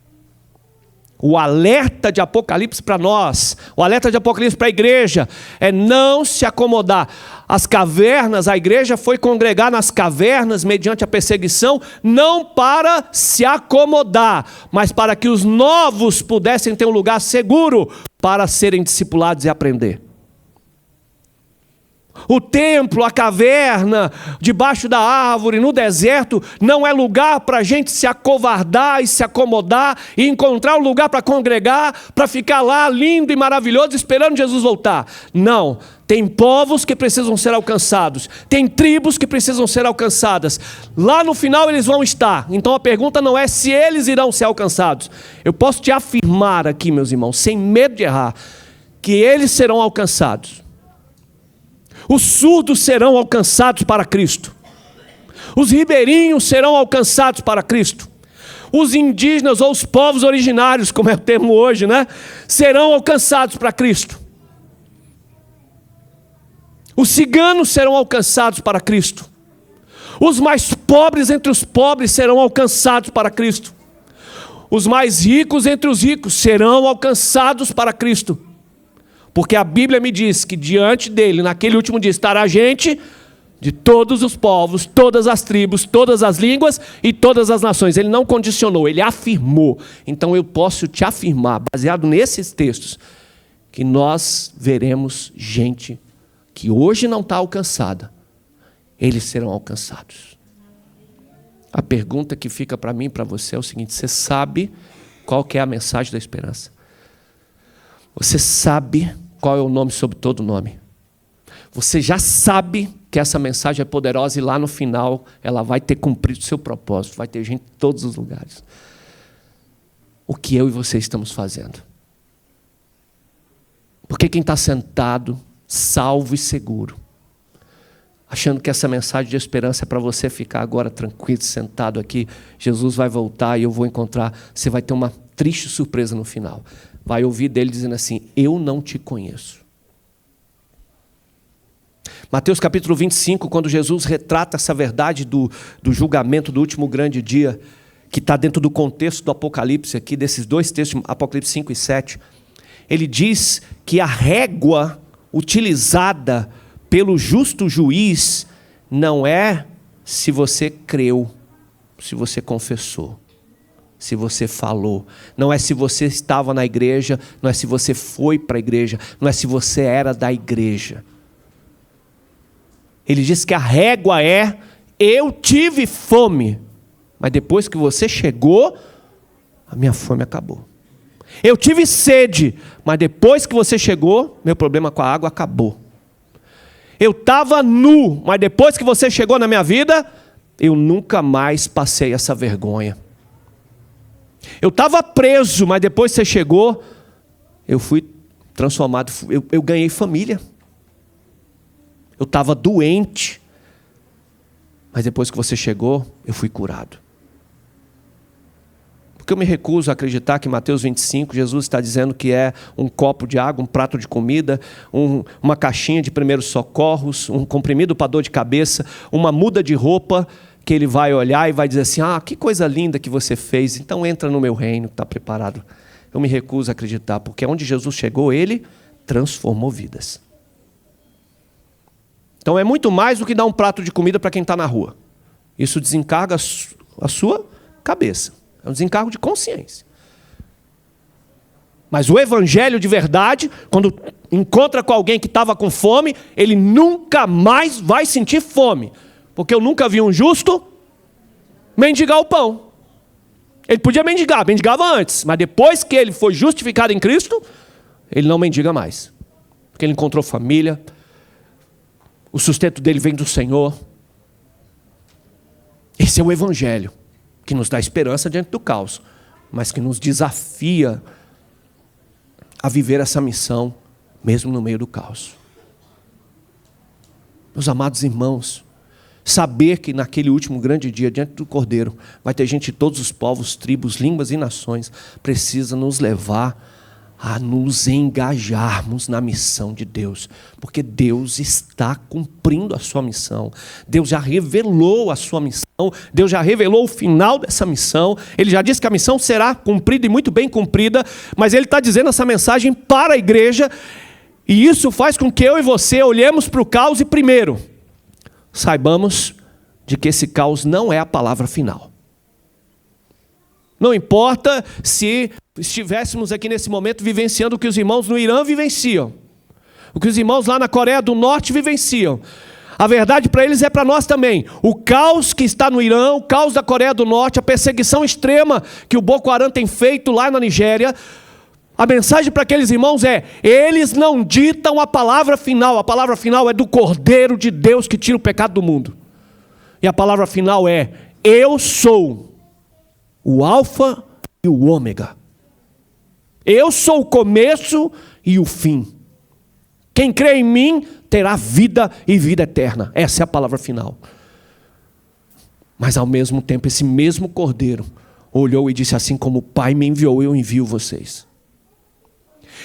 O alerta de Apocalipse para nós, o alerta de Apocalipse para a igreja, é não se acomodar. As cavernas, a igreja foi congregar nas cavernas mediante a perseguição, não para se acomodar, mas para que os novos pudessem ter um lugar seguro para serem discipulados e aprender. O templo, a caverna, debaixo da árvore, no deserto, não é lugar para a gente se acovardar e se acomodar e encontrar um lugar para congregar, para ficar lá lindo e maravilhoso esperando Jesus voltar. Não, tem povos que precisam ser alcançados, tem tribos que precisam ser alcançadas. Lá no final eles vão estar. Então a pergunta não é se eles irão ser alcançados. Eu posso te afirmar aqui, meus irmãos, sem medo de errar, que eles serão alcançados. Os surdos serão alcançados para Cristo. Os ribeirinhos serão alcançados para Cristo. Os indígenas ou os povos originários, como é o termo hoje, né? Serão alcançados para Cristo. Os ciganos serão alcançados para Cristo. Os mais pobres entre os pobres serão alcançados para Cristo. Os mais ricos entre os ricos serão alcançados para Cristo. Porque a Bíblia me diz que diante dele, naquele último dia, estará gente de todos os povos, todas as tribos, todas as línguas e todas as nações. Ele não condicionou, ele afirmou. Então eu posso te afirmar, baseado nesses textos, que nós veremos gente que hoje não está alcançada. Eles serão alcançados. A pergunta que fica para mim e para você é o seguinte: você sabe qual que é a mensagem da esperança? Você sabe qual é o nome sobre todo nome? Você já sabe que essa mensagem é poderosa e lá no final ela vai ter cumprido o seu propósito, vai ter gente em todos os lugares. O que eu e você estamos fazendo? Porque quem está sentado, salvo e seguro, achando que essa mensagem de esperança é para você ficar agora tranquilo, sentado aqui, Jesus vai voltar e eu vou encontrar, você vai ter uma triste surpresa no final. Vai ouvir dele dizendo assim: eu não te conheço. Mateus capítulo 25, quando Jesus retrata essa verdade do julgamento do último grande dia, que está dentro do contexto do Apocalipse aqui, desses dois textos, Apocalipse 5 e 7, ele diz que a régua utilizada pelo justo juiz não é se você creu, se você confessou, se você falou, não é se você estava na igreja, não é se você foi para a igreja, não é se você era da igreja. Ele diz que a régua é: eu tive fome, mas depois que você chegou, a minha fome acabou. Eu tive sede, mas depois que você chegou, meu problema com a água acabou. Eu estava nu, mas depois que você chegou na minha vida, eu nunca mais passei essa vergonha. Eu estava preso, mas depois que você chegou, eu fui transformado, eu ganhei família. Eu estava doente, mas depois que você chegou, eu fui curado. Porque eu me recuso a acreditar que em Mateus 25, Jesus está dizendo que é um copo de água, um prato de comida, uma caixinha de primeiros socorros, um comprimido para dor de cabeça, uma muda de roupa, que ele vai olhar e vai dizer assim: ah, que coisa linda que você fez, então entra no meu reino, está preparado. Eu me recuso a acreditar, porque onde Jesus chegou, ele transformou vidas. Então é muito mais do que dar um prato de comida para quem está na rua. Isso desencarga a sua cabeça, é um desencargo de consciência. Mas o evangelho de verdade, quando encontra com alguém que estava com fome, ele nunca mais vai sentir fome. Porque eu nunca vi um justo mendigar o pão. Ele podia mendigar, mendigava antes, mas depois que ele foi justificado em Cristo, ele não mendiga mais. Porque ele encontrou família, o sustento dele vem do Senhor. Esse é o evangelho que nos dá esperança diante do caos. mas que nos desafia a viver essa missão, mesmo no meio do caos. Meus amados irmãos, saber que naquele último grande dia, diante do Cordeiro, vai ter gente de todos os povos, tribos, línguas e nações, precisa nos levar a nos engajarmos na missão de Deus, porque Deus está cumprindo a sua missão, Deus já revelou a sua missão, Deus já revelou o final dessa missão, Ele já disse que a missão será cumprida e muito bem cumprida, mas Ele está dizendo essa mensagem para a igreja, e isso faz com que eu e você olhemos para o caos e primeiro, saibamos de que esse caos não é a palavra final. Não importa se estivéssemos aqui nesse momento vivenciando o que os irmãos no Irã vivenciam, o que os irmãos lá na Coreia do Norte vivenciam. A verdade para eles é para nós também. O caos que está no Irã, o caos da Coreia do Norte, a perseguição extrema que o Boko Haram tem feito lá na Nigéria, a mensagem para aqueles irmãos é: eles não ditam a palavra final é do Cordeiro de Deus que tira o pecado do mundo. E a palavra final é: eu sou o Alfa e o Ômega. Eu sou o começo e o fim. Quem crê em mim terá vida e vida eterna. Essa é a palavra final. Mas ao mesmo tempo, esse mesmo Cordeiro olhou e disse: assim como o Pai me enviou, eu envio vocês.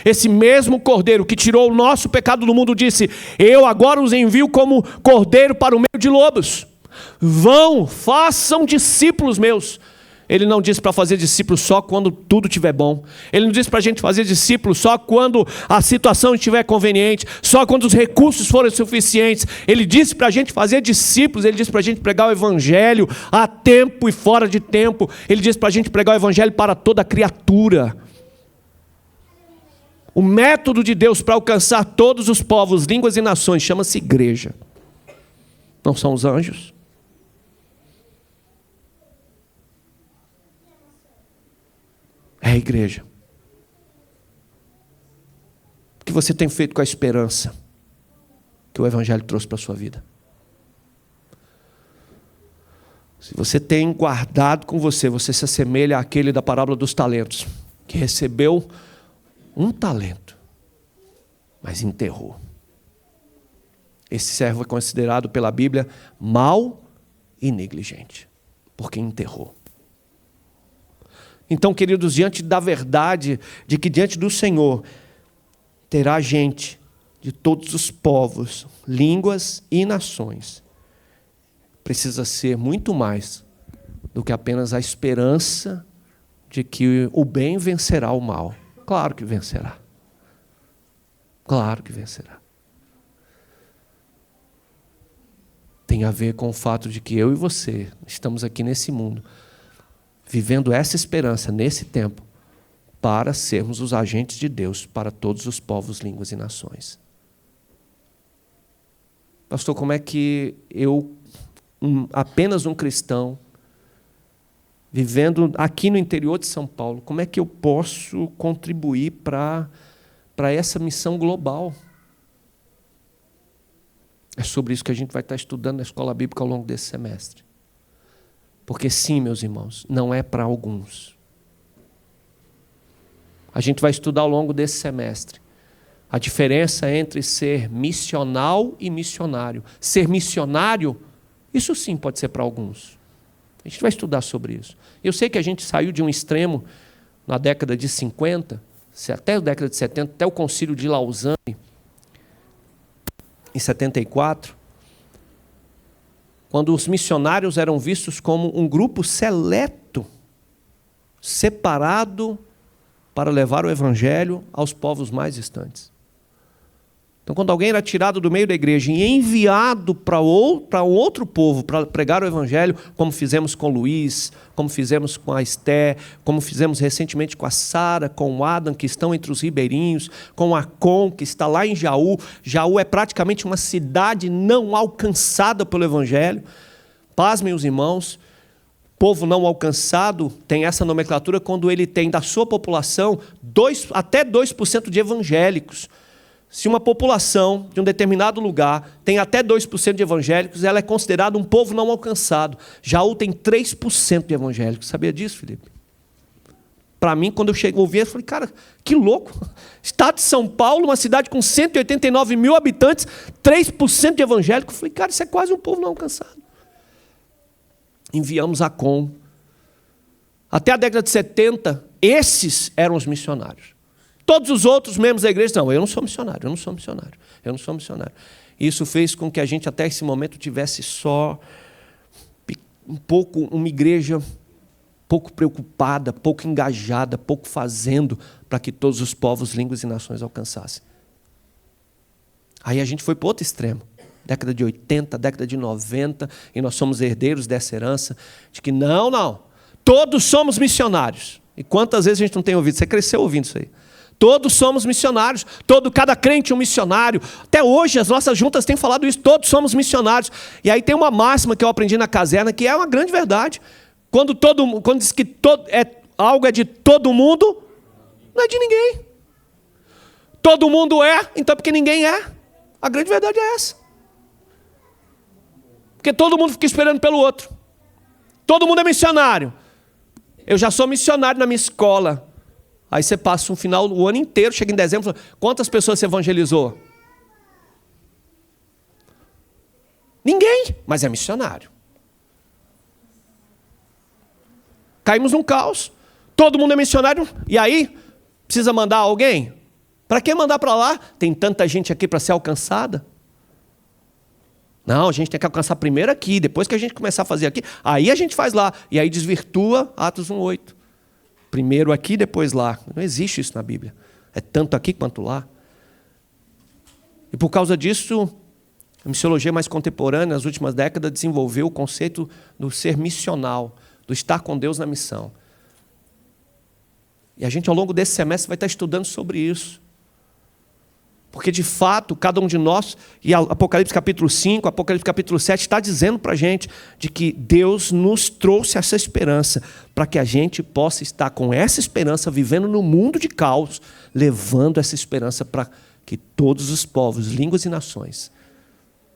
Esse mesmo Cordeiro que tirou o nosso pecado do mundo disse: eu agora os envio como cordeiro para o meio de lobos. Vão, façam discípulos meus. Ele não disse para fazer discípulos só quando tudo estiver bom. Ele não disse para a gente fazer discípulos só quando a situação estiver conveniente, só quando os recursos forem suficientes. Ele disse para a gente fazer discípulos, ele disse para a gente pregar o evangelho a tempo e fora de tempo. Ele disse para a gente pregar o evangelho para toda criatura. O método de Deus para alcançar todos os povos, línguas e nações chama-se igreja. Não são os anjos. É a igreja. O que você tem feito com a esperança que o evangelho trouxe para a sua vida? Se você tem guardado com você, você se assemelha àquele da parábola dos talentos, que recebeu um talento, mas enterrou. Esse servo é considerado pela Bíblia mau e negligente, porque enterrou. Então, queridos, diante da verdade de que diante do Senhor terá gente de todos os povos, línguas e nações, precisa ser muito mais do que apenas a esperança de que o bem vencerá o mal. Claro que vencerá. Claro que vencerá. Tem a ver com o fato de que eu e você estamos aqui nesse mundo, vivendo essa esperança nesse tempo, para sermos os agentes de Deus para todos os povos, línguas e nações. Pastor, como é que eu, apenas um cristão, vivendo aqui no interior de São Paulo, como é que eu posso contribuir para essa missão global? É sobre isso que a gente vai estar estudando na Escola Bíblica ao longo desse semestre. Porque sim, meus irmãos, não é para alguns. A gente vai estudar ao longo desse semestre a diferença entre ser missional e missionário. Ser missionário, isso sim pode ser para alguns. A gente vai estudar sobre isso. Eu sei que a gente saiu de um extremo na década de 50, até a década de 70, até o Concílio de Lausanne, em 74, quando os missionários eram vistos como um grupo seleto, separado para levar o evangelho aos povos mais distantes. Então, quando alguém era tirado do meio da igreja e enviado para outro povo para pregar o evangelho, como fizemos com Luiz, como fizemos com a Esté, como fizemos recentemente com a Sara, com o Adam, que estão entre os ribeirinhos, com a Com, que está lá em Jaú. Jaú é praticamente uma cidade não alcançada pelo evangelho. Pasmem os irmãos, povo não alcançado tem essa nomenclatura quando ele tem da sua população até 2% de evangélicos. Se uma população de um determinado lugar tem até 2% de evangélicos, ela é considerada um povo não alcançado. Jaú tem 3% de evangélicos. Sabia disso, Felipe? para mim, quando eu ouvi, eu falei, cara, que louco. Estado de São Paulo, uma cidade com 189 mil habitantes, 3% de evangélicos. Eu falei, cara, isso é quase um povo não alcançado. Enviamos a Com. Até a década de 70, esses eram os missionários. Todos os outros membros da igreja, não, eu não sou missionário, eu não sou missionário, eu não sou missionário. Isso fez com que a gente, até esse momento, tivesse só uma igreja pouco preocupada, pouco engajada, pouco fazendo para que todos os povos, línguas e nações alcançassem. Aí a gente foi para outro extremo. Década de 80, década de 90, e nós somos herdeiros dessa herança, de que não, todos somos missionários. E quantas vezes a gente não tem ouvido? Você cresceu ouvindo isso aí. Todos somos missionários, cada crente é um missionário. Até hoje as nossas juntas têm falado isso, todos somos missionários. E aí tem uma máxima que eu aprendi na caserna, que é uma grande verdade. Quando diz que algo é de todo mundo, não é de ninguém. Todo mundo é, então porque ninguém é. A grande verdade é essa. Porque todo mundo fica esperando pelo outro. Todo mundo é missionário. Eu já sou missionário na minha escola. Aí você passa o ano inteiro, chega em dezembro, quantas pessoas você evangelizou? Ninguém, mas é missionário. Caímos num caos, todo mundo é missionário, e aí, precisa mandar alguém? Para que mandar para lá? Tem tanta gente aqui para ser alcançada. Não, a gente tem que alcançar primeiro aqui, depois que a gente começar a fazer aqui, aí a gente faz lá, e aí desvirtua Atos 1:8. Primeiro aqui, depois lá. Não existe isso na Bíblia. É tanto aqui quanto lá. E por causa disso, a missiologia mais contemporânea, nas últimas décadas, desenvolveu o conceito do ser missional, do estar com Deus na missão. E a gente, ao longo desse semestre, vai estar estudando sobre isso. Porque, de fato, cada um de nós, e Apocalipse capítulo 5, Apocalipse capítulo 7, está dizendo para a gente de que Deus nos trouxe essa esperança, para que a gente possa estar com essa esperança, vivendo no mundo de caos, levando essa esperança para que todos os povos, línguas e nações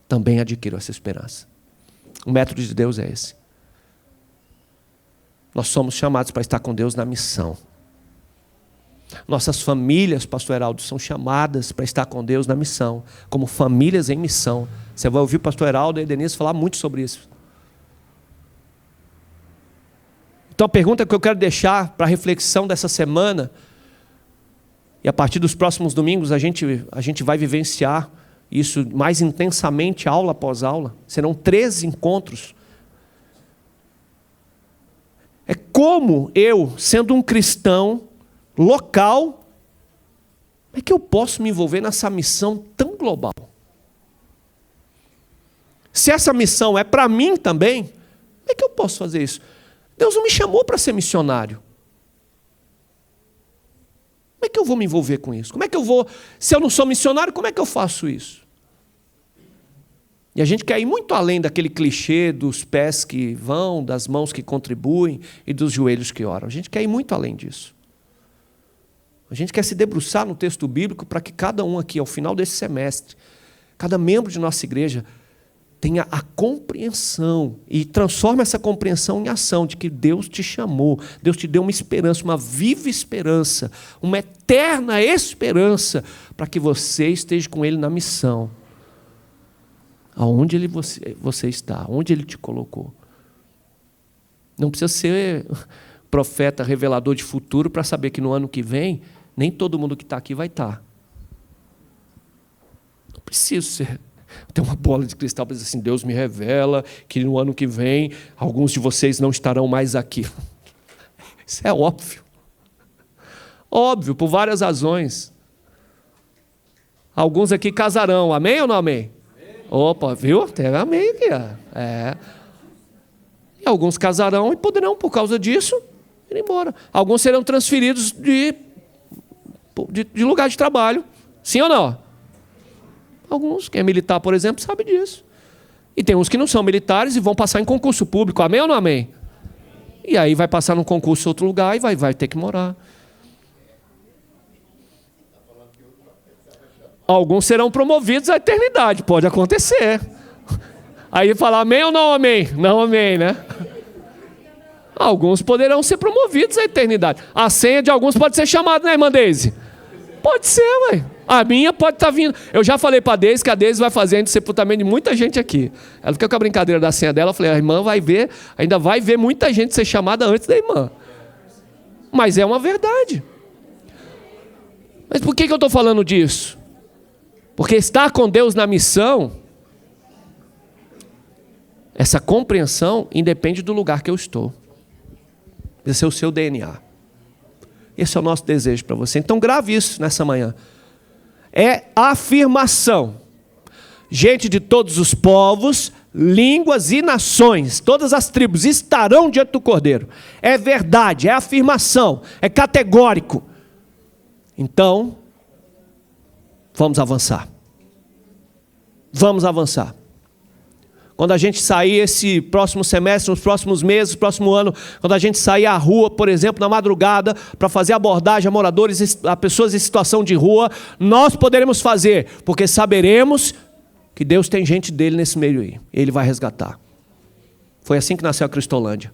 também adquiram essa esperança. O método de Deus é esse. Nós somos chamados para estar com Deus na missão. Nossas famílias, pastor Heraldo, são chamadas para estar com Deus na missão, como famílias em missão. Você vai ouvir o pastor Heraldo e a Denise falar muito sobre isso. Então a pergunta que eu quero deixar para a reflexão dessa semana, e a partir dos próximos domingos a gente vai vivenciar isso mais intensamente, aula após aula. Serão 13 encontros. É como eu, sendo um cristão local, como é que eu posso me envolver nessa missão tão global? Se essa missão é para mim também, como é que eu posso fazer isso? Deus não me chamou para ser missionário. Como é que eu vou me envolver com isso? Como é que eu vou, se eu não sou missionário, como é que eu faço isso? E a gente quer ir muito além daquele clichê dos pés que vão, das mãos que contribuem e dos joelhos que oram. A gente quer ir muito além disso. A gente quer se debruçar no texto bíblico para que cada um aqui, ao final desse semestre, cada membro de nossa igreja tenha a compreensão e transforme essa compreensão em ação de que Deus te chamou, Deus te deu uma esperança, uma viva esperança, uma eterna esperança para que você esteja com Ele na missão. Aonde você está, onde Ele te colocou. Não precisa ser profeta, revelador de futuro para saber que no ano que vem, nem todo mundo que está aqui vai estar. Não preciso ter uma bola de cristal para dizer assim, Deus me revela que no ano que vem, alguns de vocês não estarão mais aqui. Isso é óbvio. Óbvio, por várias razões. Alguns aqui casarão, amém ou não amém? Opa, viu? Tem amém aqui. É. E alguns casarão e poderão, por causa disso, ir embora. Alguns serão transferidos de lugar de trabalho. Sim ou não? Alguns, quem é militar, por exemplo, sabe disso. E tem uns que não são militares e vão passar em concurso público. Amém ou não amém? E aí vai passar num concurso em outro lugar e vai ter que morar. Alguns serão promovidos à eternidade, pode acontecer. Aí fala amém ou não amém? Não amém, né? Alguns poderão ser promovidos à eternidade. A senha de alguns pode ser chamada, né, irmã Deise? Pode ser, ué. A minha pode estar vindo. Eu já falei para a Deise que a Deise vai fazer sepultamento de muita gente aqui. Ela fica com a brincadeira da senha dela. Eu falei, a irmã vai ver, ainda vai ver muita gente ser chamada antes da irmã. Mas é uma verdade. Mas por que eu estou falando disso? Porque estar com Deus na missão, essa compreensão independe do lugar que eu estou. Esse é o seu DNA. Esse é o nosso desejo para você. Então grave isso nessa manhã. É afirmação. Gente de todos os povos, línguas e nações, todas as tribos estarão diante do Cordeiro. É verdade, é afirmação, é categórico. Então, vamos avançar. Vamos avançar. Quando a gente sair esse próximo semestre, nos próximos meses, próximo ano, quando a gente sair à rua, por exemplo, na madrugada, para fazer abordagem a moradores, a pessoas em situação de rua, nós poderemos fazer, porque saberemos que Deus tem gente dele nesse meio aí. Ele vai resgatar. Foi assim que nasceu a Cristolândia.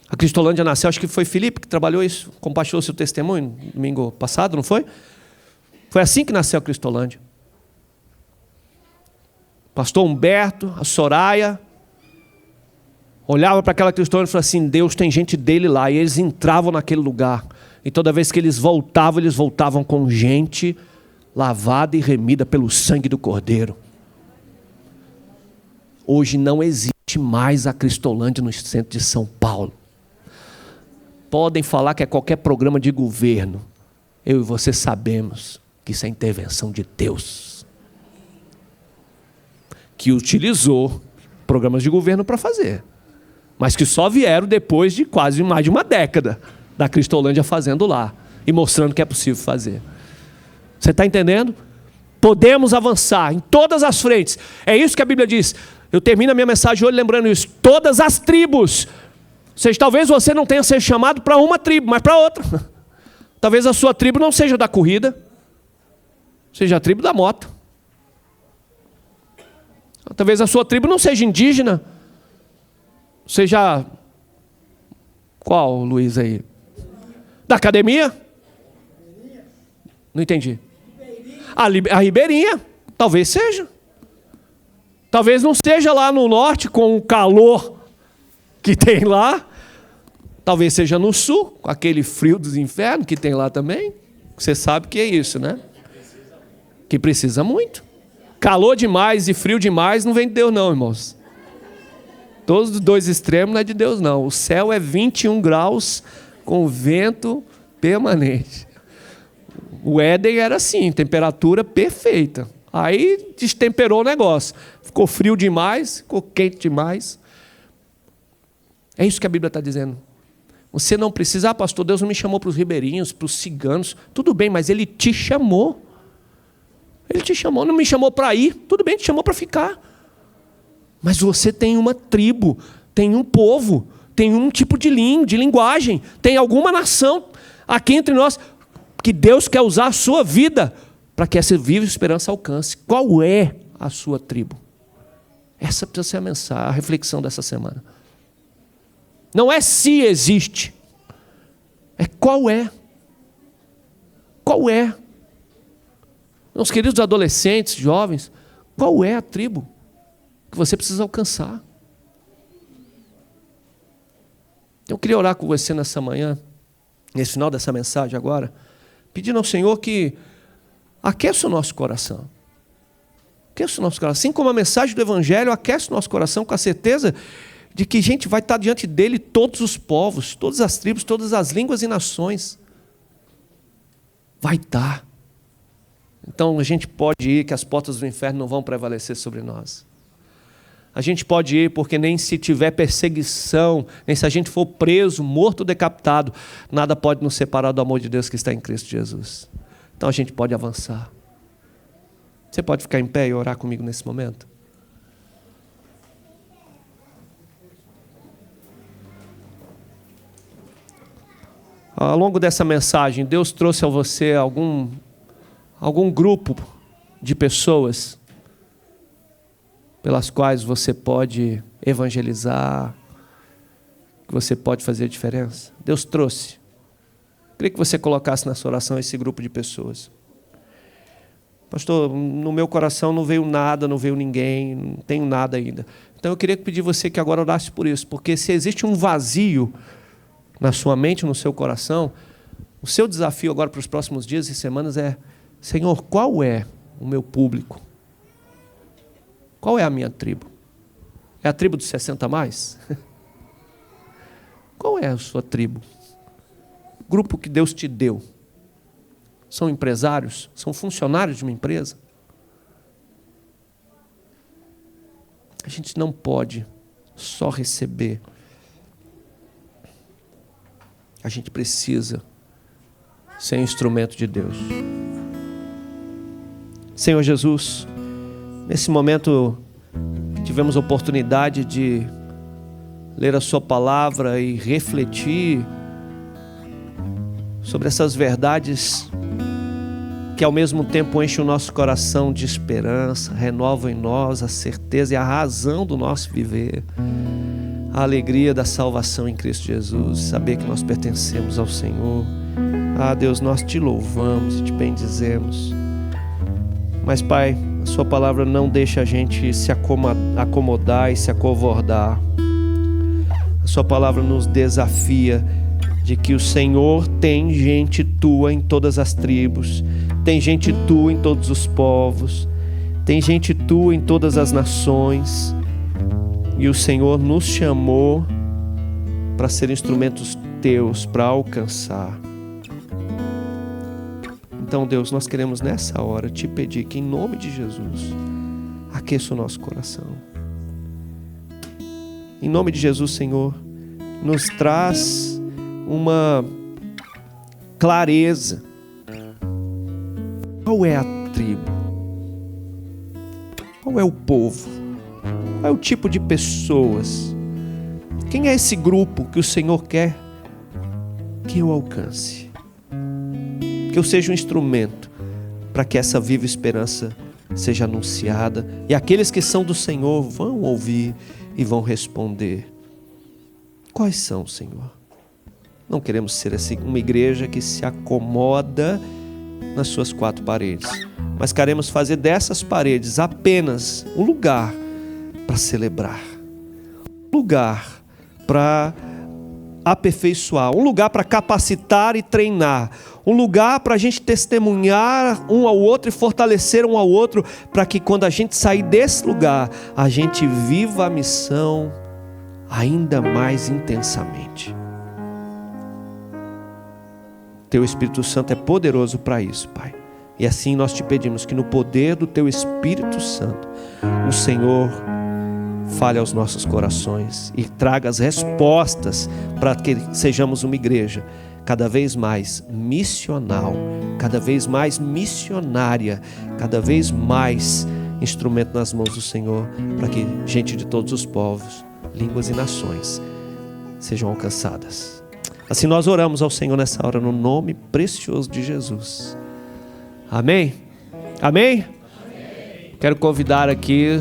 A Cristolândia nasceu, acho que foi Felipe que trabalhou isso, compartilhou seu testemunho domingo passado, não foi? Foi assim que nasceu a Cristolândia. Pastor Humberto, a Soraya, olhava para aquela Cristolândia e falava assim, Deus tem gente dele lá. E eles entravam naquele lugar. E toda vez que eles voltavam com gente lavada e remida pelo sangue do Cordeiro. Hoje não existe mais a Cristolândia no centro de São Paulo. Podem falar que é qualquer programa de governo. Eu e você sabemos que isso é intervenção de Deus, que utilizou programas de governo para fazer, mas que só vieram depois de quase mais de uma década da Cristolândia fazendo lá e mostrando que é possível fazer. Você está entendendo? Podemos avançar em todas as frentes. É isso que a Bíblia diz. Eu termino a minha mensagem hoje lembrando isso. Todas as tribos. Ou seja, talvez você não tenha sido chamado para uma tribo, mas para outra. Talvez a sua tribo não seja da corrida, seja a tribo da moto. Talvez a sua tribo não seja indígena, seja... Qual, Luiz, aí? Da academia? Não entendi. A ribeirinha, talvez seja. Talvez não seja lá no norte, com o calor que tem lá. Talvez seja no sul, com aquele frio dos infernos que tem lá também. Você sabe que é isso, né? Que precisa muito. Calor demais e frio demais não vem de Deus não, irmãos. Todos os dois extremos não é de Deus não. O céu é 21 graus com vento permanente. O Éden era assim, temperatura perfeita. Aí destemperou o negócio. Ficou frio demais, ficou quente demais. É isso que a Bíblia está dizendo. Você não precisa, pastor, Deus não me chamou para os ribeirinhos, para os ciganos. Tudo bem, mas Ele te chamou. Ele te chamou, não me chamou para ir. Tudo bem, te chamou para ficar. Mas você tem uma tribo, tem um povo, tem um tipo de linguagem, tem alguma nação aqui entre nós que Deus quer usar a sua vida para que essa viva esperança alcance. Qual é a sua tribo? Essa precisa ser a mensagem, a reflexão dessa semana. Não é se existe, é qual é. Qual é? Meus queridos adolescentes, jovens, qual é a tribo que você precisa alcançar? Eu queria orar com você nessa manhã, nesse final dessa mensagem agora, pedindo ao Senhor que aqueça o nosso coração. Aqueça o nosso coração. Assim como a mensagem do Evangelho aquece o nosso coração com a certeza de que a gente vai estar diante dele todos os povos, todas as tribos, todas as línguas e nações. Vai estar. Então a gente pode ir, que as portas do inferno não vão prevalecer sobre nós. A gente pode ir porque nem se tiver perseguição, nem se a gente for preso, morto, decapitado, nada pode nos separar do amor de Deus que está em Cristo Jesus. Então a gente pode avançar. Você pode ficar em pé e orar comigo nesse momento? Ao longo dessa mensagem, Deus trouxe a você algum grupo de pessoas pelas quais você pode evangelizar, que você pode fazer a diferença? Deus trouxe. Queria que você colocasse na sua oração esse grupo de pessoas. Pastor, no meu coração não veio nada, não veio ninguém, não tenho nada ainda. Então eu queria pedir você que agora orasse por isso, porque se existe um vazio na sua mente, no seu coração, o seu desafio agora para os próximos dias e semanas é: Senhor, qual é o meu público? Qual é a minha tribo? É a tribo dos 60 a mais? Qual é a sua tribo? Grupo que Deus te deu. São empresários? São funcionários de uma empresa? A gente não pode só receber. A gente precisa ser instrumento de Deus. Senhor Jesus, nesse momento tivemos a oportunidade de ler a sua palavra e refletir sobre essas verdades que ao mesmo tempo enchem o nosso coração de esperança, renovam em nós a certeza e a razão do nosso viver, a alegria da salvação em Cristo Jesus, saber que nós pertencemos ao Senhor. Ah, Deus, nós te louvamos e te bendizemos. Mas, Pai, a sua palavra não deixa a gente se acomodar e se acovardar. A sua palavra nos desafia de que o Senhor tem gente tua em todas as tribos, tem gente tua em todos os povos, tem gente tua em todas as nações, e o Senhor nos chamou para ser instrumentos teus, para alcançar. Então, Deus, nós queremos nessa hora te pedir que, em nome de Jesus, aqueça o nosso coração. Em nome de Jesus, Senhor, nos traz uma clareza. Qual é a tribo? Qual é o povo? Qual é o tipo de pessoas? Quem é esse grupo que o Senhor quer que eu alcance? Que eu seja um instrumento para que essa viva esperança seja anunciada e aqueles que são do Senhor vão ouvir e vão responder. Quais são, Senhor? Não queremos ser assim, uma igreja que se acomoda nas suas quatro paredes, mas queremos fazer dessas paredes apenas um lugar para celebrar, um lugar para aperfeiçoar, um lugar para capacitar e treinar, um lugar para a gente testemunhar um ao outro e fortalecer um ao outro, para que quando a gente sair desse lugar, a gente viva a missão ainda mais intensamente. Teu Espírito Santo é poderoso para isso, Pai. E assim nós te pedimos que no poder do Teu Espírito Santo, o Senhor fale aos nossos corações e traga as respostas para que sejamos uma igreja cada vez mais missional, cada vez mais missionária, cada vez mais instrumento nas mãos do Senhor, para que gente de todos os povos, línguas e nações sejam alcançadas. Assim nós oramos ao Senhor nessa hora, no nome precioso de Jesus. Amém? Amém? Amém. Quero convidar aqui